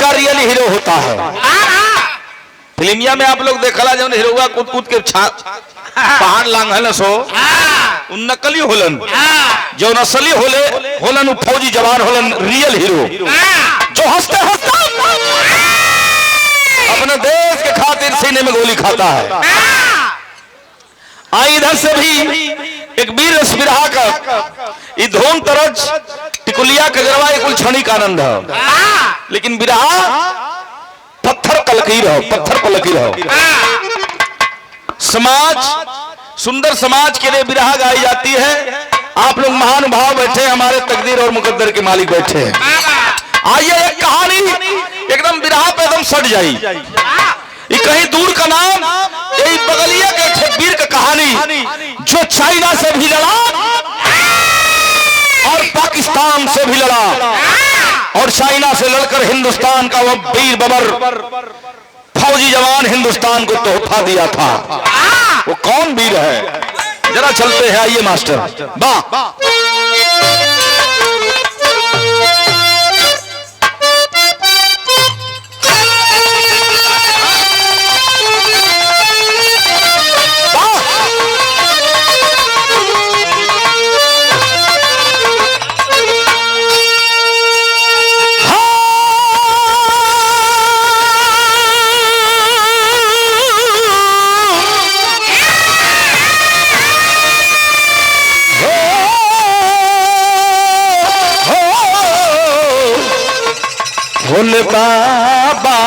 का real hero होता है। फिल्मिया में आप लोग देखला जौन हीरोआ कूद कूद के पहाड़ लांघल सो उन नकली होलन, जो असली होलन उ फौजी जवान होलन, रियल हीरो जो हंसते हंसते अपने देश के खातिर सीने में गोली खाता है। आई इधर से भी एक वीर रस बिरहा का धोन तरज टिकुलिया कजरवा कुल क्षणिक आनंद है, लेकिन बिरहा पत्थर कलकीर हो, पत्थर पर लकीर हो। समाज, सुंदर समाज के लिए बिरहा गाई जाती है। आप लोग महान भाव बैठे, हमारे तकदीर और मुकद्दर के मालिक बैठे हैं। आइए एक कहानी एकदम बिरहा पे एकदम सट जाई। ये कहीं दूर का नाम, यही बगलिया के वीर का कहानी जो चाइना से भी लड़ा और पाकिस्तान से भी लड़ा और चाइना से लड़कर हिंदुस्तान का वो वीर बबर फौजी जवान हिंदुस्तान को तोहफा दिया था। वो कौन वीर है, जरा चलते हैं। आइए मास्टर वाह। भोले बाबा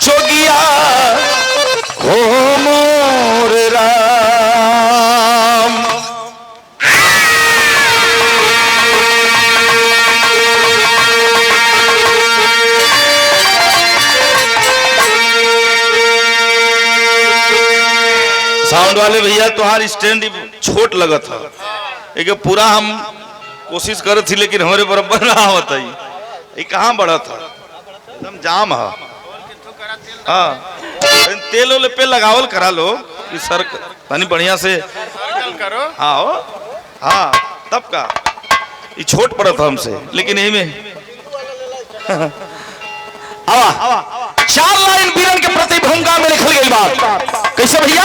जोगिया हो मोर राम। साउंड वाले भैया तुम्हारी स्टैंड छोट लगत है, एक पूरा हम कोशिश करे थी लेकिन हमारे बराबर ना होता ही। ये कहाँ बड़ा था, एकदम जाम है। हाँ तेल ओले पे लगावल करा लो कि सर पानी बढ़िया से करो। हाँ हो, हाँ तब का ये छोट पड़ा था हमसे, लेकिन यही में आवा 4 लाइन वीरन के प्रति भूमिका में लिखल गई बात कैसे भैया।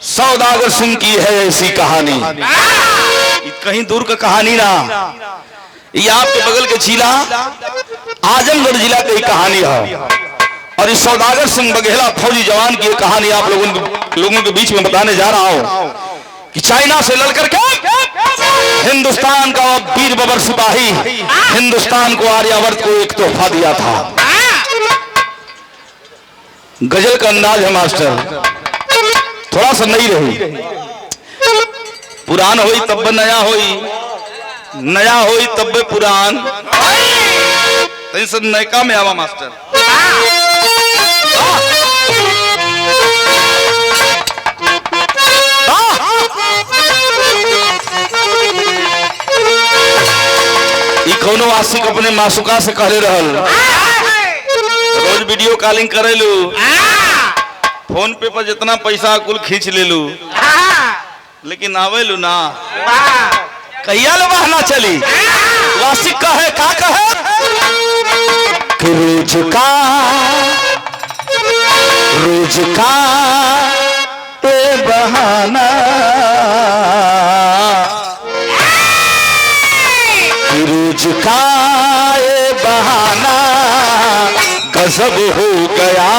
सौदागर सिंह की है ऐसी कहानी। कहीं दूर का कहानी ना, ये आपके बगल के जिला आजमगढ़ जिला की कहानी है। और इस सौदागर सिंह बघेला फौजी जवान की कहानी आप लोगों के बीच में बताने जा रहा हूं कि चाइना से लड़कर के हिंदुस्तान का वीर बबर सिपाही हिंदुस्तान को आर्यावर्त को एक तोहफा दिया था। गजल का अंदाज है मास्टर, थोड़ा सा नई रही, पुरान होई तब नया होई, नया होई तब पुरान, तो सब नयका में आवा मास्टर। ये कोनो आशिक अपने मासुका से कहले रहल, रोज वीडियो कॉलिंग करेलू, फोन पे पर जितना पैसा कुल खींच ले लू, लेकिन आवेलू ना कहिया ले बहना चली वासिक कहे का कहे कि रोज का ए बहाना रोज का ए बहाना गजब हो गया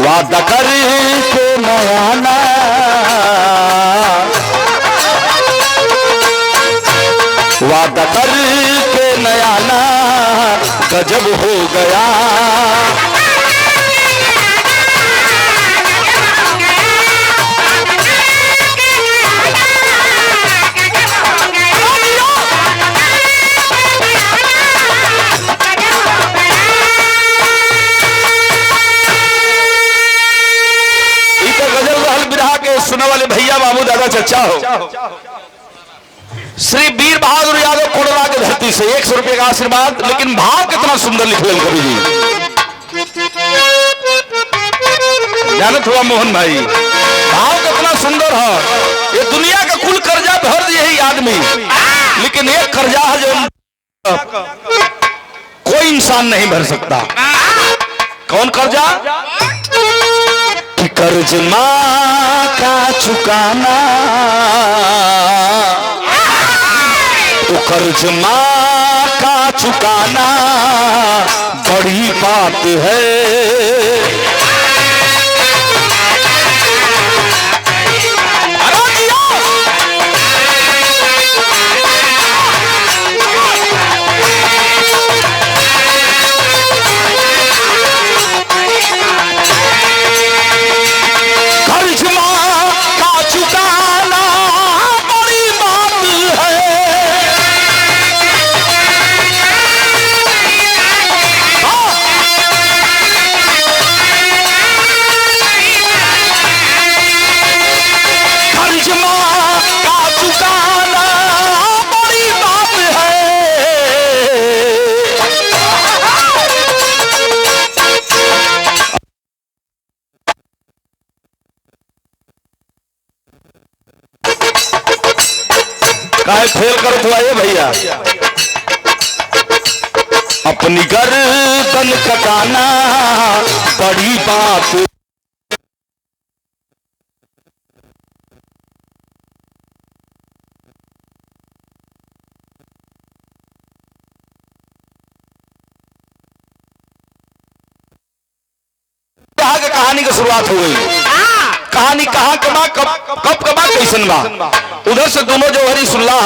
वादा कर के नयाना वादा कर के नयाना गजब हो गया सुनने वाले भैया बाबू दादा चचा हो श्री वीर बहादुर यादव कोडरा की धरती से 100 रुपए का आशीर्वाद। लेकिन भाव कितना सुंदर लिखे कवि जी जानत हुआ मोहन भाई भाव कितना सुंदर है। ये दुनिया का कुल कर्जा भर यही आदमी लेकिन एक कर्जा है जो कोई इंसान नहीं भर सकता। कौन कर्जा कि कर्ज माँ का चुकाना तो कर्ज माँ का चुकाना बड़ी बात है। काहे फेल कर तो आए भैया अपनी गर्दन कटाना बड़ी बात। कहानी की शुरुआत हो गई। कहानी कहाँ कबा कब कबा कैसन बा उधर से दोनों जो हरी सुल्ला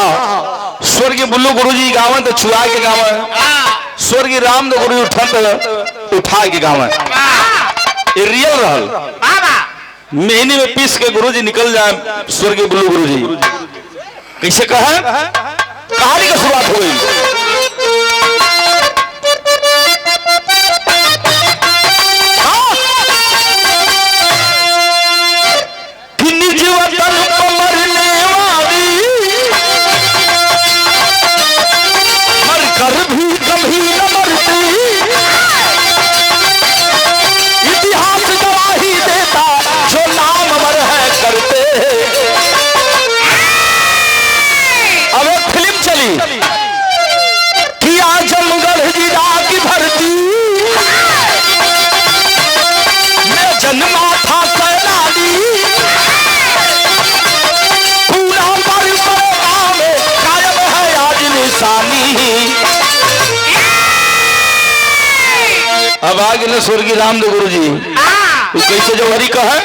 स्वर्गीय बुल्लू गुरुजी गावन तो छुआ के गावन स्वर्गीय राम गुरु उठा के गावन ये रियल रहल मेहनी में पीस के गुरुजी निकल जाए स्वर्गीय बुल्लू गुरुजी कैसे कहा कहानी की शुरुआत हो गई। अब आगे न स्वर्गीय रामदेव गुरु जी कैसे जो हरि का है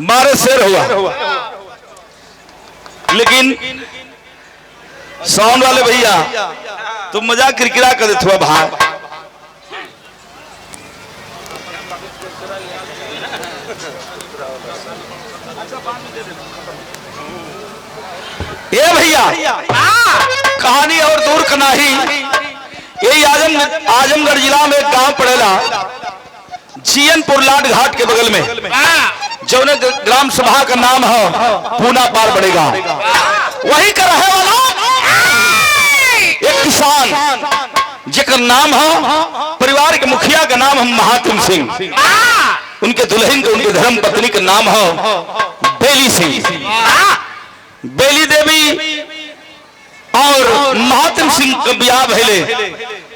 12 शेर हुआ, लेकिन साउंड वाले भैया तुम मजाक किरकिरा कर देते हो भाई। ये भैया कहानी और दूर का नहीं, यही आजमगढ़ जिला में एक गांव पड़ेला, जियनपुर लाट घाट के बगल में, जो ग्राम सभा का नाम है पूना पार पड़ेगा। वही का रहे वाला एक किसान जिकर नाम है, परिवार के मुखिया का नाम है महात्म सिंह, उनके दुल्हन के उनके धर्म पत्नी का नाम है बेली सिंह। बेली देवी और महात्म सिंह का ब्याह भइले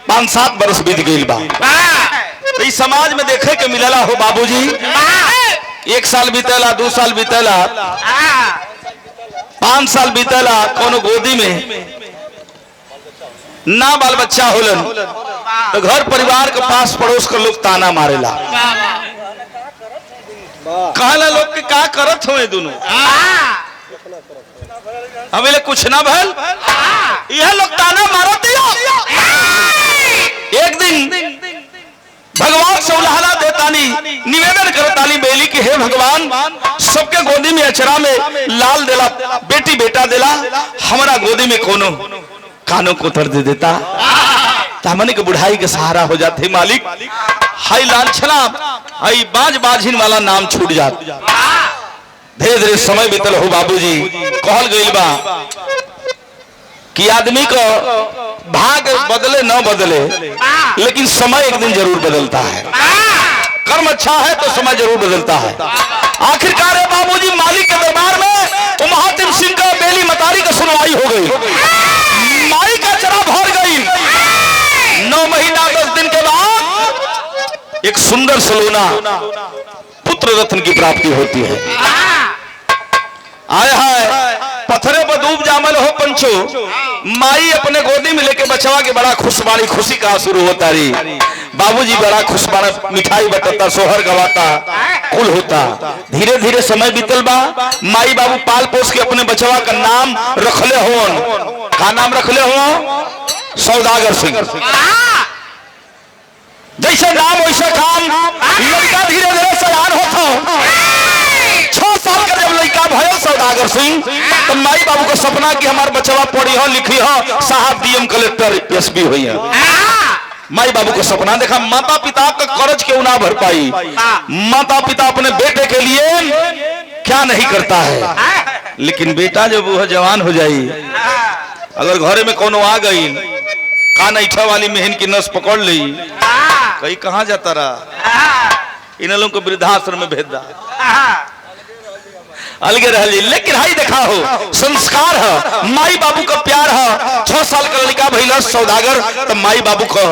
5-7 बरस बीत गई बा। तो इस समाज में देखे के मिलला हो बाबूजी, 1 साल बीतेला, 2 साल बीतेला, 5 साल बीतेला, कोनो गोदी में ना बाल बच्चा होलन, तो घर परिवार के पास पड़ोस के लोग ताना मारेला, कहला लोग के का करत हो दोनों, हमें कुछ ना भल, यह लोग ताना मारत दिया। एक दिन भगवान से उल्हाना देतानी, निवेदन करतानी बेली की हे भगवान, सबके गोदी में अचरा में लाल देला, बेटी बेटा देला, हमारा गोदी में कोनो कानों को उतर दे देता, हमने के बुढ़ाई के सहारा हो जाते मालिक। हाई लांछना हाई बाज बाजिन वाला नाम छूट जात। धीरे धीरे समय बीतल हो बाबूजी, कहल गई बा कि आदमी को भाग बदले न बदले, लेकिन समय एक दिन जरूर बदलता है। कर्म अच्छा है तो समय जरूर बदलता है। आखिरकार बाबूजी मालिक के दरबार में तो महात्म सिंह का बेली मतारी का सुनवाई हो गई, माई का चरा भर गई। 9 महीना 10 दिन के बाद एक सुंदर सलोना पुत्र रत्न की प्राप्ति होती है। आय हाय पत्थरे पर डूब जामल हो पंचो, माई अपने गोदी में लेके बचवा के बड़ा खुशबानी, खुशी का शुरू होता रही। बाबूजी बड़ा खुशबाना, मिठाई बटता, सोहर गवाता, कुल होता। धीरे धीरे समय बीतल बा, माई बाबू पाल पोस के अपने बचवा का नाम रखले हो। का नाम रखले हो? सौदागर सिंह। जैसे नाम वैसे काम, लड़का धीरे धीरे सयान होता। 6 साल का जब लड़का भयो सौदागर सिंह, तो माई बाबू का सपना कि हमारे बचवा पढ़ी हो, लिखी हो, साहब डीएम कलेक्टर एसपी हुई है। माई बाबू का सपना देखा। माता पिता का कर्ज क्यों ना भर पाई? माता पिता अपने बेटे के लिए क्या नहीं करता है, लेकिन बेटा जब वह जवान हो जाई, अगर घरे में कोनो आ गई, कान ऐठा वाली मेहन की नस पकड़ ली, कहीं कहाँ जाता रहा, इन लोगों को वृद्धाश्रम में भेज दा, अलगे रह ली। लेकिन हाई देखा हो, संस्कार है, माई बाबू का प्यार है। 6 साल का लड़का भैया सौदागर, तो माई बाबू का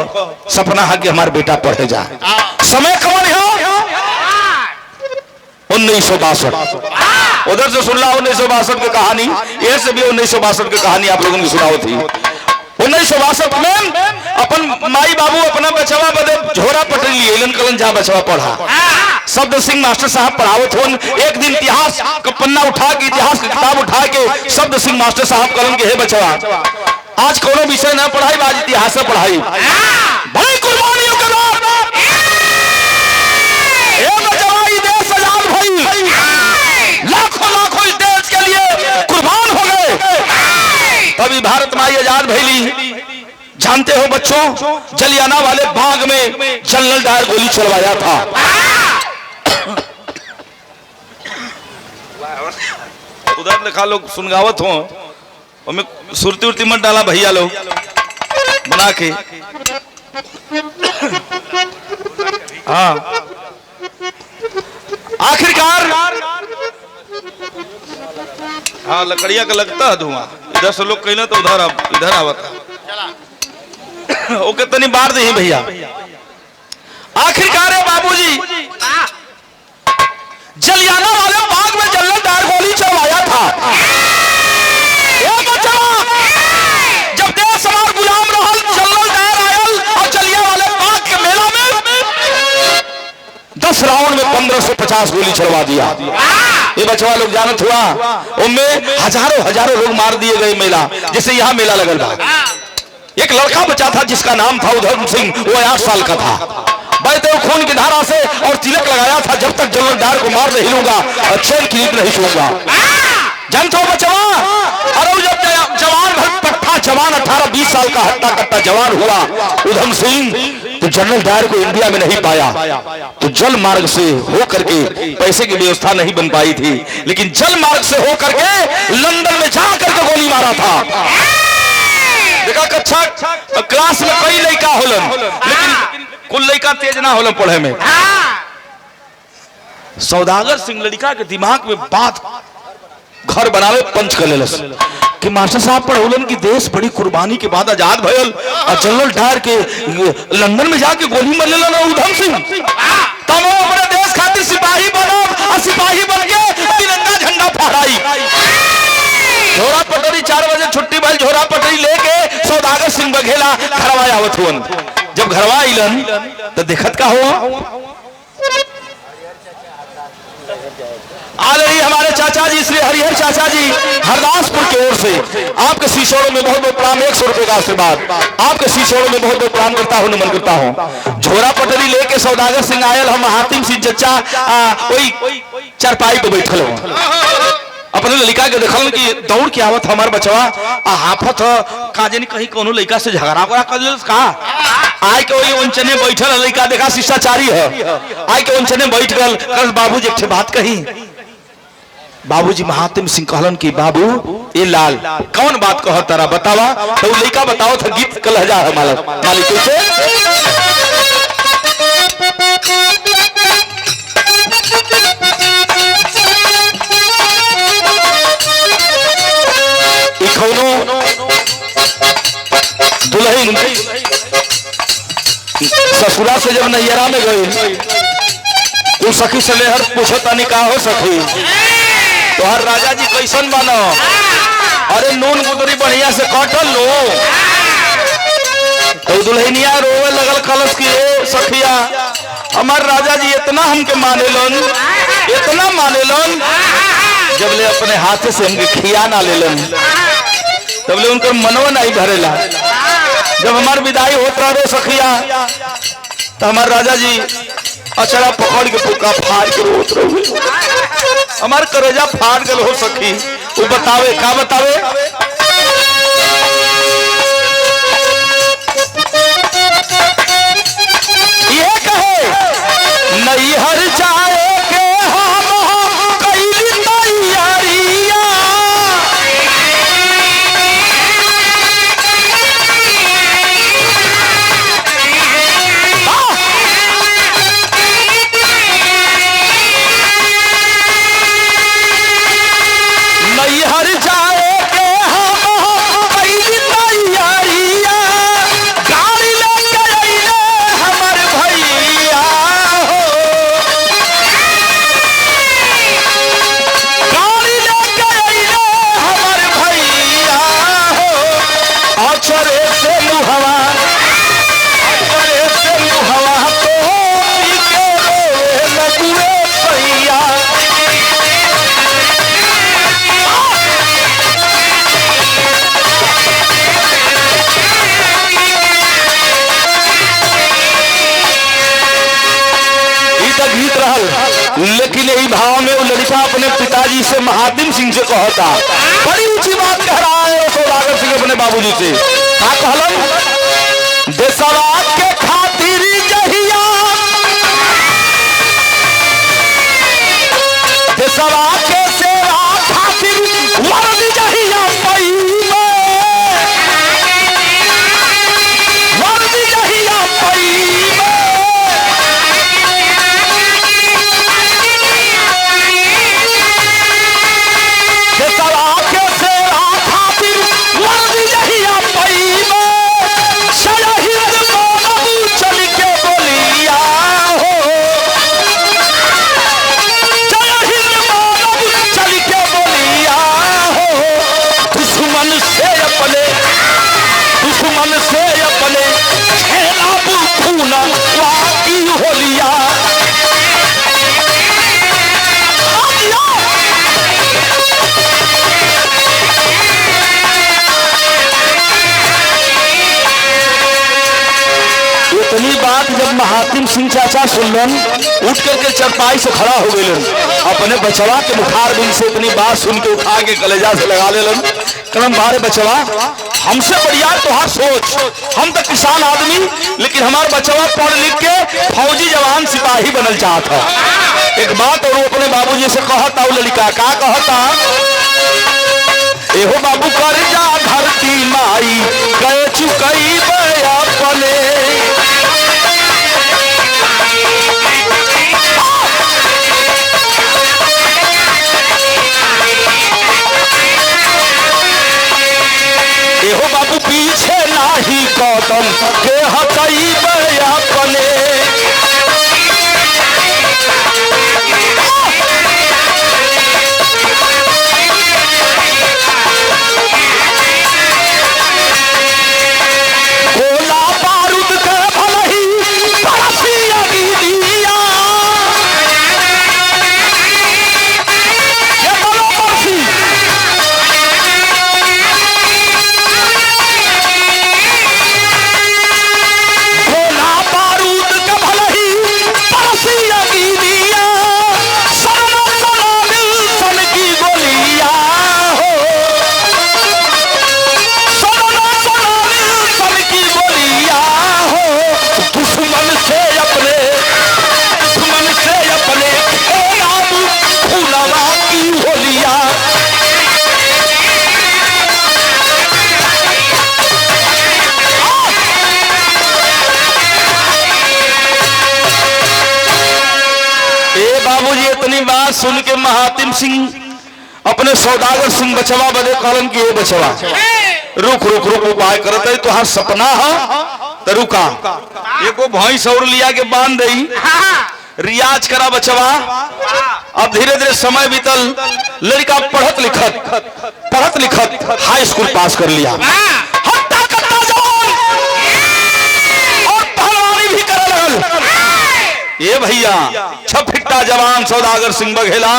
सपना है कि हमारा बेटा पढ़े जाए। समय कौन है? 1962। उधर से सुन ला 1962 की कहानी, ये से भी 1962 की कहानी आप लोगों ने सुनाओ थी। 1962 में अपन माई बाबू अपना बचवा बदे झोरा पटरी लिए, लन कलन जहाँ बचवा पढ़ा। शब्द सिंह मास्टर साहब पढ़ावत होन। एक दिन इतिहास का पन्ना उठा के, इतिहास की किताब उठा के शब्द सिंह मास्टर साहब कलन के हे बचवा, आज कोनो विषय न पढ़ाई, आज इतिहास से पढ़ाई। बड़ी कुर्बानियों के बाद देश आजाद भई, लाखों लाखों इस देश के लिए कुर्बान हो गए, तभी भारत माई आजाद भइली। जानते हो बच्चों, जलियाना वाले बाग में जनरल डायर गोली चलवाया था। उधर लिखा लोग सुनगावत हो, हमें सुरती उर्ती मत डाला भैया लोग बना के। हाँ आखिरकार हाँ लकड़िया का लगता है धुआं, इधर से लोग कहना तो इधर आवता ओके तनी बार दे भैया। आखिरकार बाबूजी जलियाना वाले बाग में जनरल डायर गोली चलवाया था। जब देश हमार गुलाम रहल, जनरल डायर आयल और जलिया वाले बाग के मेला में 10 राउंड में 1550 गोली चलवा दिया। ये बचवा लोग जानत हुआ उनमें हजारों हजारों लोग मार दिए गए मेला, जैसे यहाँ मेला लगल बा। एक लड़का बचा था जिसका नाम था उधम सिंह, वो 8 साल का था। बहते खून की धारा से और तिलक लगाया था, जब तक जनरल डायर को मार नहीं लूंगा चैन की नींद नहीं छूंगा। जानते हो बचवा, अरे जब जवान भर पट्टा जवान 18-20 साल का हट्टा कट्टा जवान हुआ उधम सिंह, तो जनरल डायर को इंडिया में नहीं पाया, तो जल मार्ग से हो करके, पैसे की व्यवस्था नहीं बन पाई थी, लेकिन जल मार्ग से हो करके लंदन में जा करके गोली मारा था। देखा कक्षा क्लास में कई लड़का होलन, लेकिन कुल लड़का तेज ना होलन पढ़े में। सौदागर सिंह लड़का के दिमाग में बात घर बनावे पंच कर लेलस कि मास्टर साहब पढ़ौलन की देश बड़ी कुर्बानी के बाद आजाद भयल और जनरल डायर के लंदन में जाके गोली मार लेलन उधम सिंह। तब वो अपने देश खातिर सिपाही बनब और सिपाही बन के तिरंगा झंडा फहराई। झोरा पटरी 4 बजे छुट्टी भइल, झोरा पटरी लेके सौदागर सिंह बघेला घरवा आवत हुन। जब घरवा आइलन तो देखत का हुआ, आ रही हमारे चाचा जी श्री हरिहर चाचा जी हरदासपुर की ओर से आपके शीशोड़ों में बहुत बहुत प्रणाम, 100 रुपए का आशीर्वाद आपके शीशोड़ों में बहुत बहुत प्रणाम करता हूँ, नमन करता हूँ। झोरा पटरी लेके सौदागर सिंह आयल, हम हातिम सिंह चचा वही चारपाई पे बैठल हो, अपने लड़का के देखल कि दौड़ के आवत हमार बचवा हाफत काजनी कहीं कोनो लड़का से झगड़ा कर ले का आय के वही उनचने बैठल लड़का देखा शिष्टाचारी है, आय के उनचने बैठ गल कल बाबूजी एक बात कही। बाबूजी महात्म सिंह कहलन कि बाबू ये लाल कौन बात कह तारा बतावा, तो लड़का बताओ था गीत कल जा है मालिक से दुल्हन ससुरा से जब नैयरा में गई तो सखी से लेहर पूछो तनी का हो सखी तो हर राजा जी कैसन बनो, अरे नून गुदरी बढ़िया से कटल लो। तो दुल्हनिया रोवे लगल कलश की सखिया हमार राजा जी इतना हमके माने लन, इतना माने लन, जब ले अपने हाथ से हमके खिया ना ले लन तब ले उनका मनवा नहीं भरेला। जब हमार विदाई होता रे सखिया तो हमार राजा जी अचरा पकड़ के पुका फाड़ के रोत रहे, हमार करेजा फाड़ गल हो सखी। वो बतावे का बतावे, ये कहे नहीं हर जाए के हम कैली तैयारिया, हर जाए के हम कैली तैयारिया, गाड़ी लेके अइले हमर भैया हो, गाड़ी लेके अइले हमर भैया हो, अचरे से मुहवा तो के रोए लगुए भैया। गीत रहल, लेकिन यही भाव में वो लड़का अपने पिताजी से महातिम सिंह से कहता, बड़ी ऊंची बात कह रहा है सौदागर सिंह अपने बाबूजी से। क्या कहलन, देशवा के खातिर जहिया, देशवा के सेवा खातिर वर्दी जहिया पईले, वर्दी जहिया पईले, चल के बोली सिंह चाचा सुनलन, उठ करके चरपाई से खड़ा हो गए, अपने बचवा के मुखार बिन से इतनी बात सुन के उठा के कलेजा से लगा लेलन। कलम बारे बचवा, हमसे बढ़िया तुहार सोच, हम तो किसान आदमी, लेकिन हमार बचवा पढ़ लिख के फौजी जवान सिपाही बनल चाहता। एक बात और अपने बाबूजी से कहता, लड़का का कहता, एहो बाबू कर जा धरती माई गए चुकई अपने, एहो बाबू पीछे नाही कदम के हकई अपने, सुन के महातिम सिंह अपने सौदागर सिंह बचवा बदे कहलन कि ये बचवा रुक रुक रुक उपाय करत है, तुहार सपना है तो रुका, एको भैंस और लिया के बांध दई, रियाज करा बचवा। अब धीरे धीरे समय बीतल, लड़का पढ़त लिखत हाई स्कूल पास कर लिया, हट्टा कट्टा जवान और पहलवानी भी करे लगल। ये भैया छफिट्टा जवान सौदागर सिंह बघेला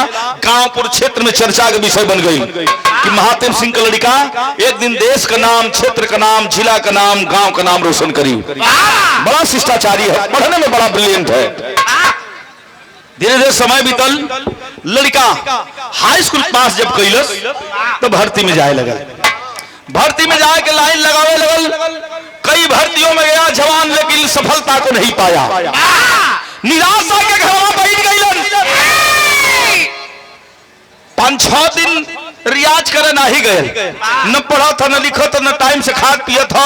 गांवपुर क्षेत्र में चर्चा का विषय बन गई कि महातिम सिंह का लड़का एक दिन देश का नाम, क्षेत्र का नाम, जिला का नाम, गांव का नाम रोशन करी। बड़ा शिष्टाचारी है, पढ़ने में बड़ा ब्रिलियंट है। धीरे धीरे समय बीतल, लड़का हाई स्कूल पास जब कैलस तो भर्ती में जाए लगा, भर्ती में जाए के लाइन लगावे लगल। कई भर्तियों में गया जवान, लेकिन सफलता को नहीं पाया, निराशा के घर में बैठ गई। 5-6 दिन रियाज करे नहीं गए, न पढ़ा था न लिखा था, न टाइम से खाद पिया था।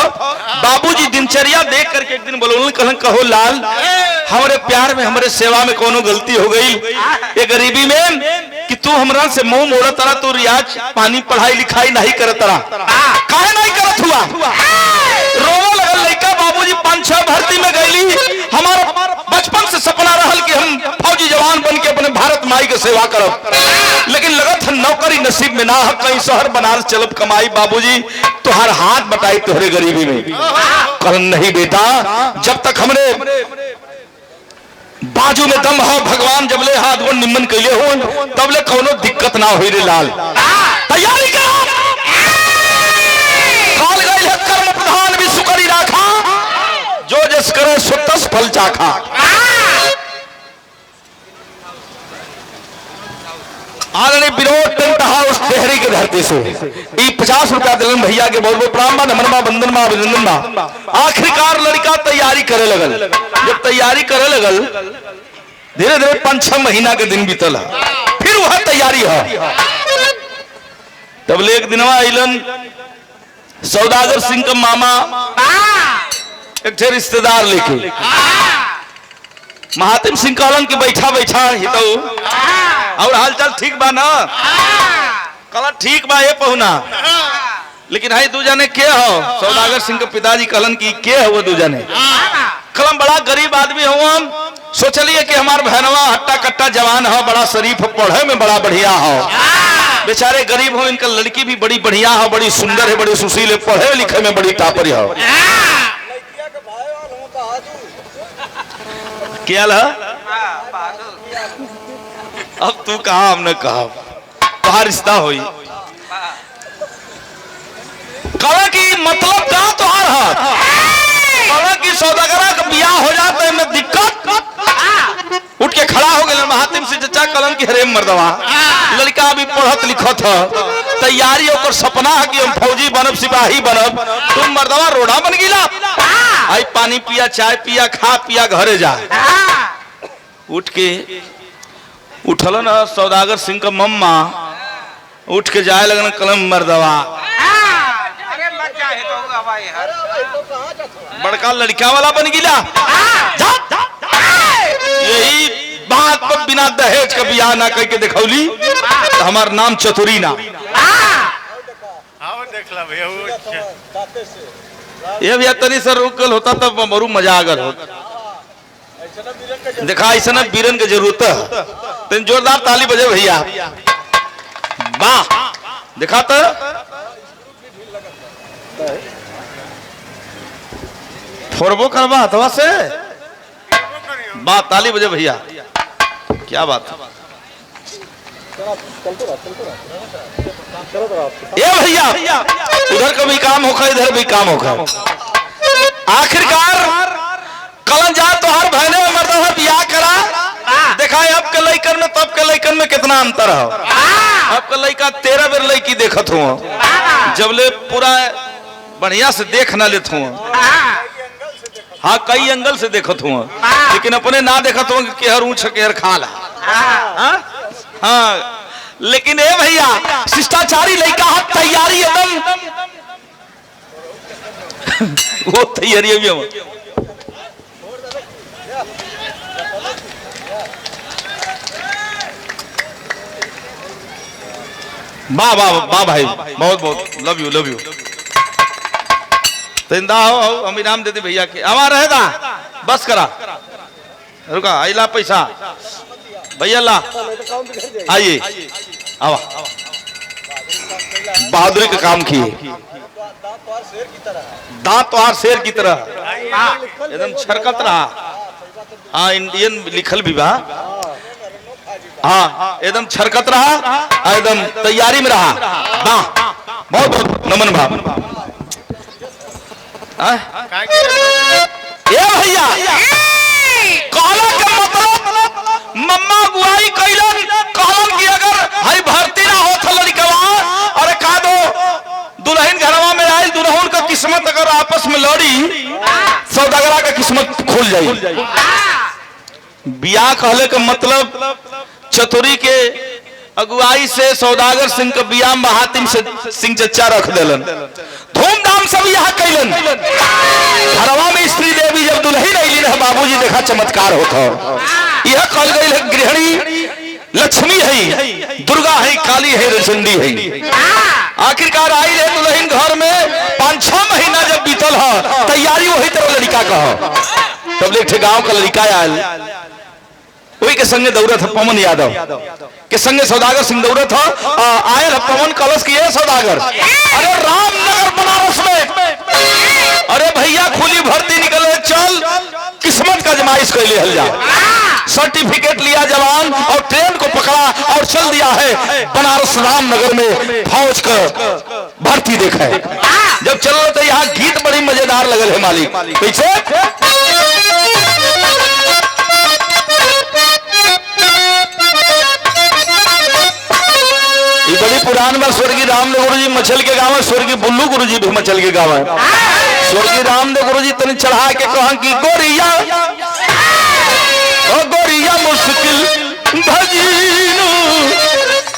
बाबूजी दिनचर्या देख करके एक दिन बोलोन, कहन कहो लाल, हमारे प्यार में, हमारे सेवा में कोनो गलती हो गई, ये गरीबी में कि तू हमरा से मुंह मोड़ा तरा, तू रियाज पानी पढ़ाई लिखाई नहीं करे तरा, काहे नहीं करत हुआ? रोवा लगल लड़का। बाबूजी 5-6 भर्ती में गईली, हमारा बचपन से सपना रहल कि हम फौजी जवान बन के अपने भारत माई के सेवा करब, लेकिन लगत है नौकरी नसीब में ना है, कहीं शहर बनारस चलब कमाई। बाबूजी तुहार हाथ बटाई तुहरे गरीबी में। कहन नहीं बेटा, जब तक हमरे बाजू में दम हो, भगवान जबले हाथ वो निम्न कैले हो, तबले कोनो दिक्कत ना हो रे लाल। तैयारी करो, काल गई है कर्म प्रधान विश्व करी राखा, जो जस करे सो तस फल चाखा। आदरणीय विनोद टेंट हाउस शहरी के धरती से 50 रुपया दिलन भैया के बहुत बहुत प्रणाम, नमन बंदन अभिनंदन। आखिरकार लड़का तैयारी करे लगल। जब तैयारी करे लगल, धीरे धीरे 5-6 महीना के दिन बीतल, फिर वह तैयारी है। तब एक दिन आइलन सौदागर सिंह का मामा एक ठे रिश्तेदार लेके। महातिम सिंह कहलन कि बैठा बैठा हितऊ और हालचाल ठीक बा ना? कहला ठीक बा ये पहुना, लेकिन हाई दू जाने के हो? सौदागर सिंह के पिताजी कहलन कि के हो वो दू जाने? कलम बड़ा गरीब आदमी हो, हम सोचलिए कि हमार बहनवा हट्टा कट्टा जवान हो, बड़ा शरीफ, पढ़े में बड़ा बढ़िया हो, बेचारे गरीब हो, इनका लड़की भी बड़ी बढ़िया हो, बड़ी सुंदर है, बड़ी सुशील है, पढ़े लिखे में बड़ी टापरी हो। क्या ला? अब तू कहा, हमने कहा कहा रिश्ता हुई, कहा कि मतलब क्या तुहार है? कहा कि सौदागरा का ब्याह हो जाता है में दिक्कत, उठ के खड़ा हो गए महातिम से चचा कलम की हरे मर्दवा लड़का अभी पढ़त लिखत है तैयारी और सपना है कि हम फौजी बनब सिपाही बनब तुम मर्दवा रोड़ा बन गिला आई पानी पिया चाय पिया खा पिया घरे जा उठ के उठल न सौदागर सिंह का मम्मा उठ के जाए लगन कलम मर्दवा बड़का लड़का वाला बन गिला यही बात पर बिना दहेज का बियाह ना करके दिखौली तो हमार नाम चतुरी ना ये भैया तनी सर रुकल होता तब मरू मजा अगर होता देखा ऐसा ना बीरन की जरूरत है तो जोरदार ताली बजे भैया वाह देखा तो फोरबो करवा अथवा से बात ताली बजे भैया क्या बात ये भैया उधर का भी काम होगा इधर भी काम होगा आखिरकार कलन जा तो हर बहने में मर्द है बियाह करा देखा अब के लइकन में तब के लइकन में कितना अंतर है अब के लइका 13 बेर लइकी देखत हूँ जब ले पूरा बढ़िया से देख ना लेत हूँ हाँ कई एंगल से देखत हूँ लेकिन अपने ना देखत हूँ कि हर ऊंच केहर खाला हाँ लेकिन ए भैया शिष्टाचारी लइका है तैयारी एकदम वो तैयारी अभी हम वाह वाह वाह भाई बहुत बहुत लव यू तिंदा हो हम इनाम देते भैया के हमारा रहेगा बस करा रुका आइला पैसा भैया ला आइए आवा बहादुरी का काम किए दांत तो हार शेर की तरह एकदम छरकत रहा हाँ इंडियन लिखल भी बा हाँ एकदम छरकत रहा एकदम तैयारी में रहा वाह बहुत बहुत नमन भाव ये भैया कहला के मतलब मम्मा गुआई कैलन कहलन कि अगर हई भर्ती ना होत लड़कवा और का दो दुल्हन घरवा में आइल दुल्हन का किस्मत अगर आपस में लड़ी सौदागरा का किस्मत खुल जाई बियाह कहले का मतलब चतुरी के अगुवाई से सौदागर सिंह के बियाह महातिम से सिंह चचा रख देलन धूमधाम से बियाह कैलन घरवा में स्त्री देवी जब दुल्हन अइली रह बाबूजी देखा चमत्कार होता यह कहल गई है गृहिणी लक्ष्मी है दुर्गा है काली है रचंडी है आखिरकार आई रहे दुल्हन घर में 5-6 महीना जब बीतल है तैयारी वही तरह लड़का का तब ले गांव का लड़का आयल वही के संगे दौड़त है पवन यादव के संगे सौदागर सिंह दौड़त है आयल है पवन कलश की है सौदागर अरे रामनगर बनारस में अरे भैया खुली भर्ती निकले चल किस्मत का जमाइश कर ले हल जा सर्टिफिकेट लिया जवान और ट्रेन को पकड़ा और चल दिया है बनारस रामनगर में फौज का भर्ती देखा है जब चल रहे तो यहाँ गीत बड़ी मजेदार लगल है मालिक पीछे बड़ी पुरान में स्वर्गीय रामदेव गुरु जी मछल के गाँव है स्वर्गीय बुल्लू गुरु जी भी मछल के गाँव है स्वर्गीय रामदेव गुरु जी तने चढ़ा के कहा कि गोरिया ओ गोरिया मुश्किल भजीनू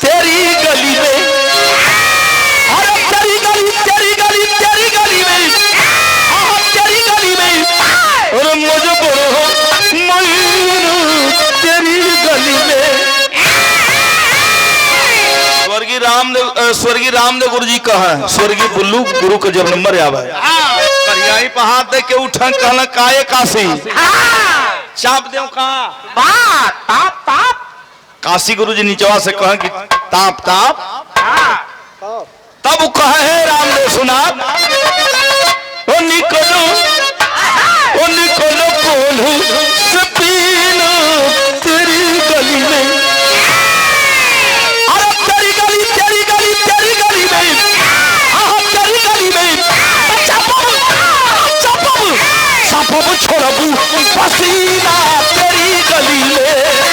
तेरी गली में अरे तेरी गली में तेरी गली में और मुझको मयूरू तेरी गली में स्वर्गीय रामदेव गुरु जी कहा स्वर्गीय बुल्लू गुरु का जब नंबर आवा करियाई पे हाथ दे के उठन कहला काए काशी चाप देव का ताप काशी गुरु जी नीचवा से कहा कि ताप तब कहे है रामदेव सुना ओ निकलो कोल्हू से पीनो तेरी गली में छोड़बू पसीना तेरी गली में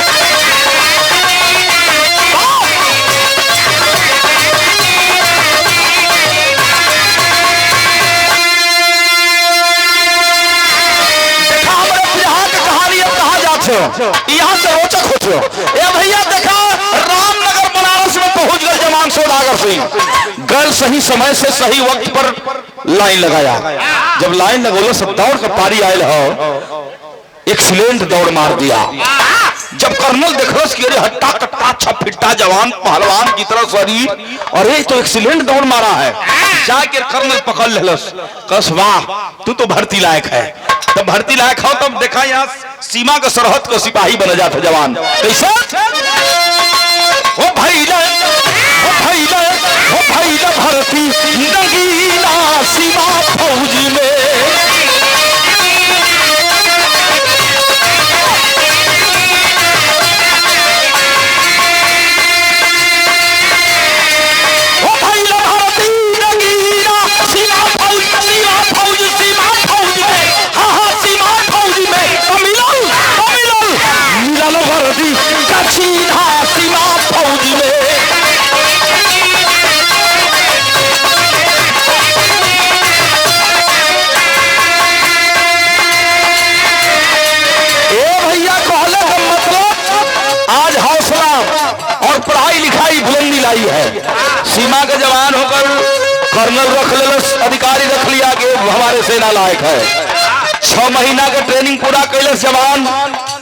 सौदागर सिंह गैर सही समय से सही वक्त पर लाइन लगाया। जब लाइन लगोलो सब दौड़ का पारी आयल हो, एक्सीलेंट दौड़ मार दिया। जब कर्नल देखलस कि अरे हट्टा कट्टा छपिट्टा जवान पहलवान की तरह शरीर, अरे तो एक्सीलेंट दौड़ मारा है, जाके कर्नल पकड़ लेलस। कस वाह तू तो भर्ती लायक है। तब भर्ती लायक हो तब देखा यहाँ सीमा का सरहद का सिपाही बन जाता जवान। कैसा ओ भैला भर्ती नगीना सीमा फौज में। लाई है। सीमा के जवान होकर कर्नल रख लेलस, अधिकारी रख लिया कि हमारे सेना लायक है। 6 महीना के ट्रेनिंग पूरा कैलस जवान।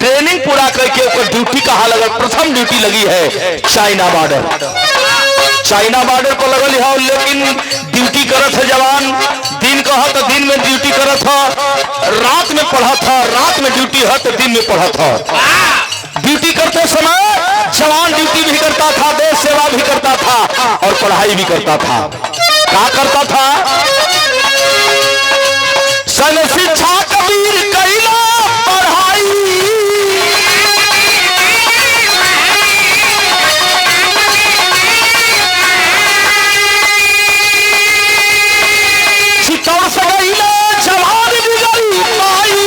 ट्रेनिंग पूरा करके ऊपर ड्यूटी कहाँ लगल? प्रथम ड्यूटी लगी है चाइना बॉर्डर। चाइना बॉर्डर पर लगल है, लेकिन ड्यूटी करत है जवान। दिन कहा तो दिन में ड्यूटी करत था, रात में पढ़त था, रात में ड्यूटी है तो दिन में पढ़त था। ड्यूटी करते समय जवान ड्यूटी भी करता था, देश सेवा भी करता था और पढ़ाई भी करता था। क्या करता था? सन शिक्षा कबीर कैला पढ़ाई, चित्तौड़ से गईला जवान बिगड़ी पाई।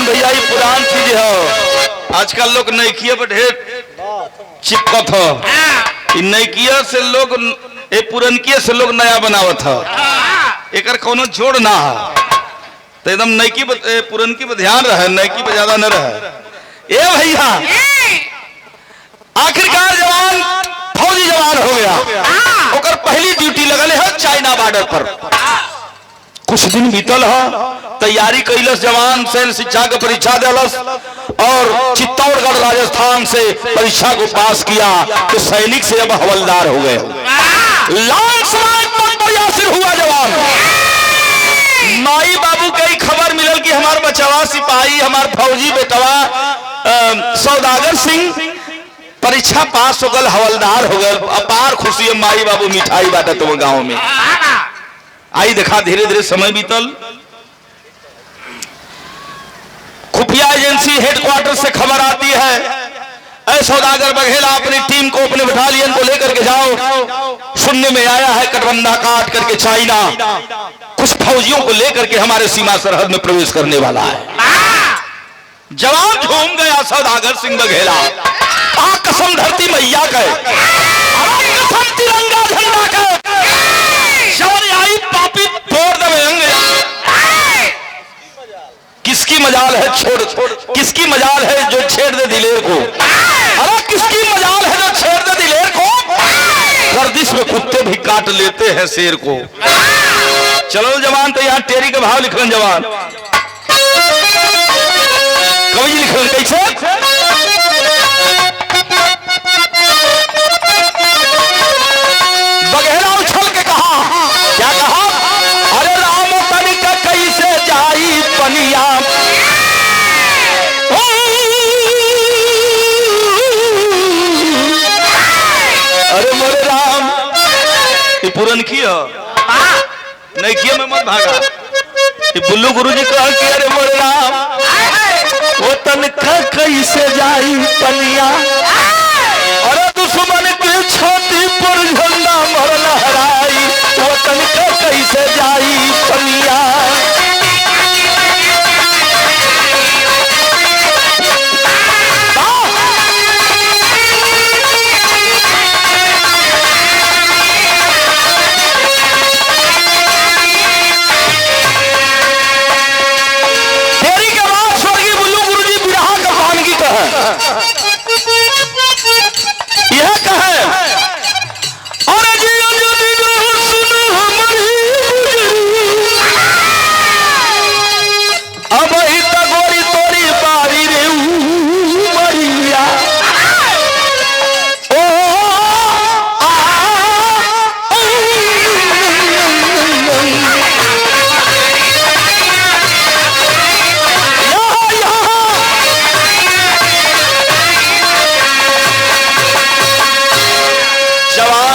भैया ये पुरान चीज है, आजकल लोग नैकिया पर ढेर चिपकत हो। नैकिया से लोग पुरनकिया से लोग नया बनावत है, एकर कोनो जोड़ ना है। तो एकदम नैकी पुरनकी पर ध्यान रहे, नैकी पर ज्यादा न रहे। ए भैया आखिरकार जवान फौजी जवान हो गया। ओकर पहली ड्यूटी लगल है चाइना बॉर्डर पर। कुछ दिन बीतल है, तैयारी कैलस जवान, सैन्य शिक्षा की परीक्षा दिलस और चित्तौड़गढ़ राजस्थान से परीक्षा को पास किया तो सैनिक से अब हवलदार हो गए। हुआ जवान। माई बाबू कई खबर मिलल कि हमार बचवा सिपाही, हमार फौजी बेटवा सौदागर सिंह परीक्षा पास हो गल, हवलदार हो गए। अपार खुशी है, माई बाबू मिठाई बांटा तो गाँव में। आई देखा धीरे धीरे समय बीतल। खुफिया एजेंसी हेडक्वार्टर से खबर आती है, ऐ सौदागर बघेला अपनी टीम को, अपने बटालियन को लेकर के जाओ। सुनने में आया है कटबंधा काट करके चाइना कुछ फौजियों को लेकर के हमारे सीमा सरहद में प्रवेश करने वाला है। जवान झूम गया सौदागर सिंह बघेला। कसम धरती मैया के, कसम तिरंगा झंडा के, आई पापी तोड़ देंगे। किसकी मजाल है छोड़, किसकी मजाल है जो छेड़ दे दिलेर को? अरे किसकी मजाल है जो छेड़ दे दिलेर को? गर्दिश में कुत्ते भी काट लेते हैं शेर को। चलो जवान, तो यहाँ टेरी के भाव लिख रहे जवान। कवि लिख रहे कैसे? बघेला उछल के कहा, क्या कहा? अरे राम तनिक कैसे जाई पनिया, अरे मोरे राम। ये पूरन किया नहीं किया, मैं मत भागा। ये बुल्लू गुरुजी कहा कि अरे मोरे राम वो तनिक कैसे जाई पनिया, अरे दुश्मन की छाती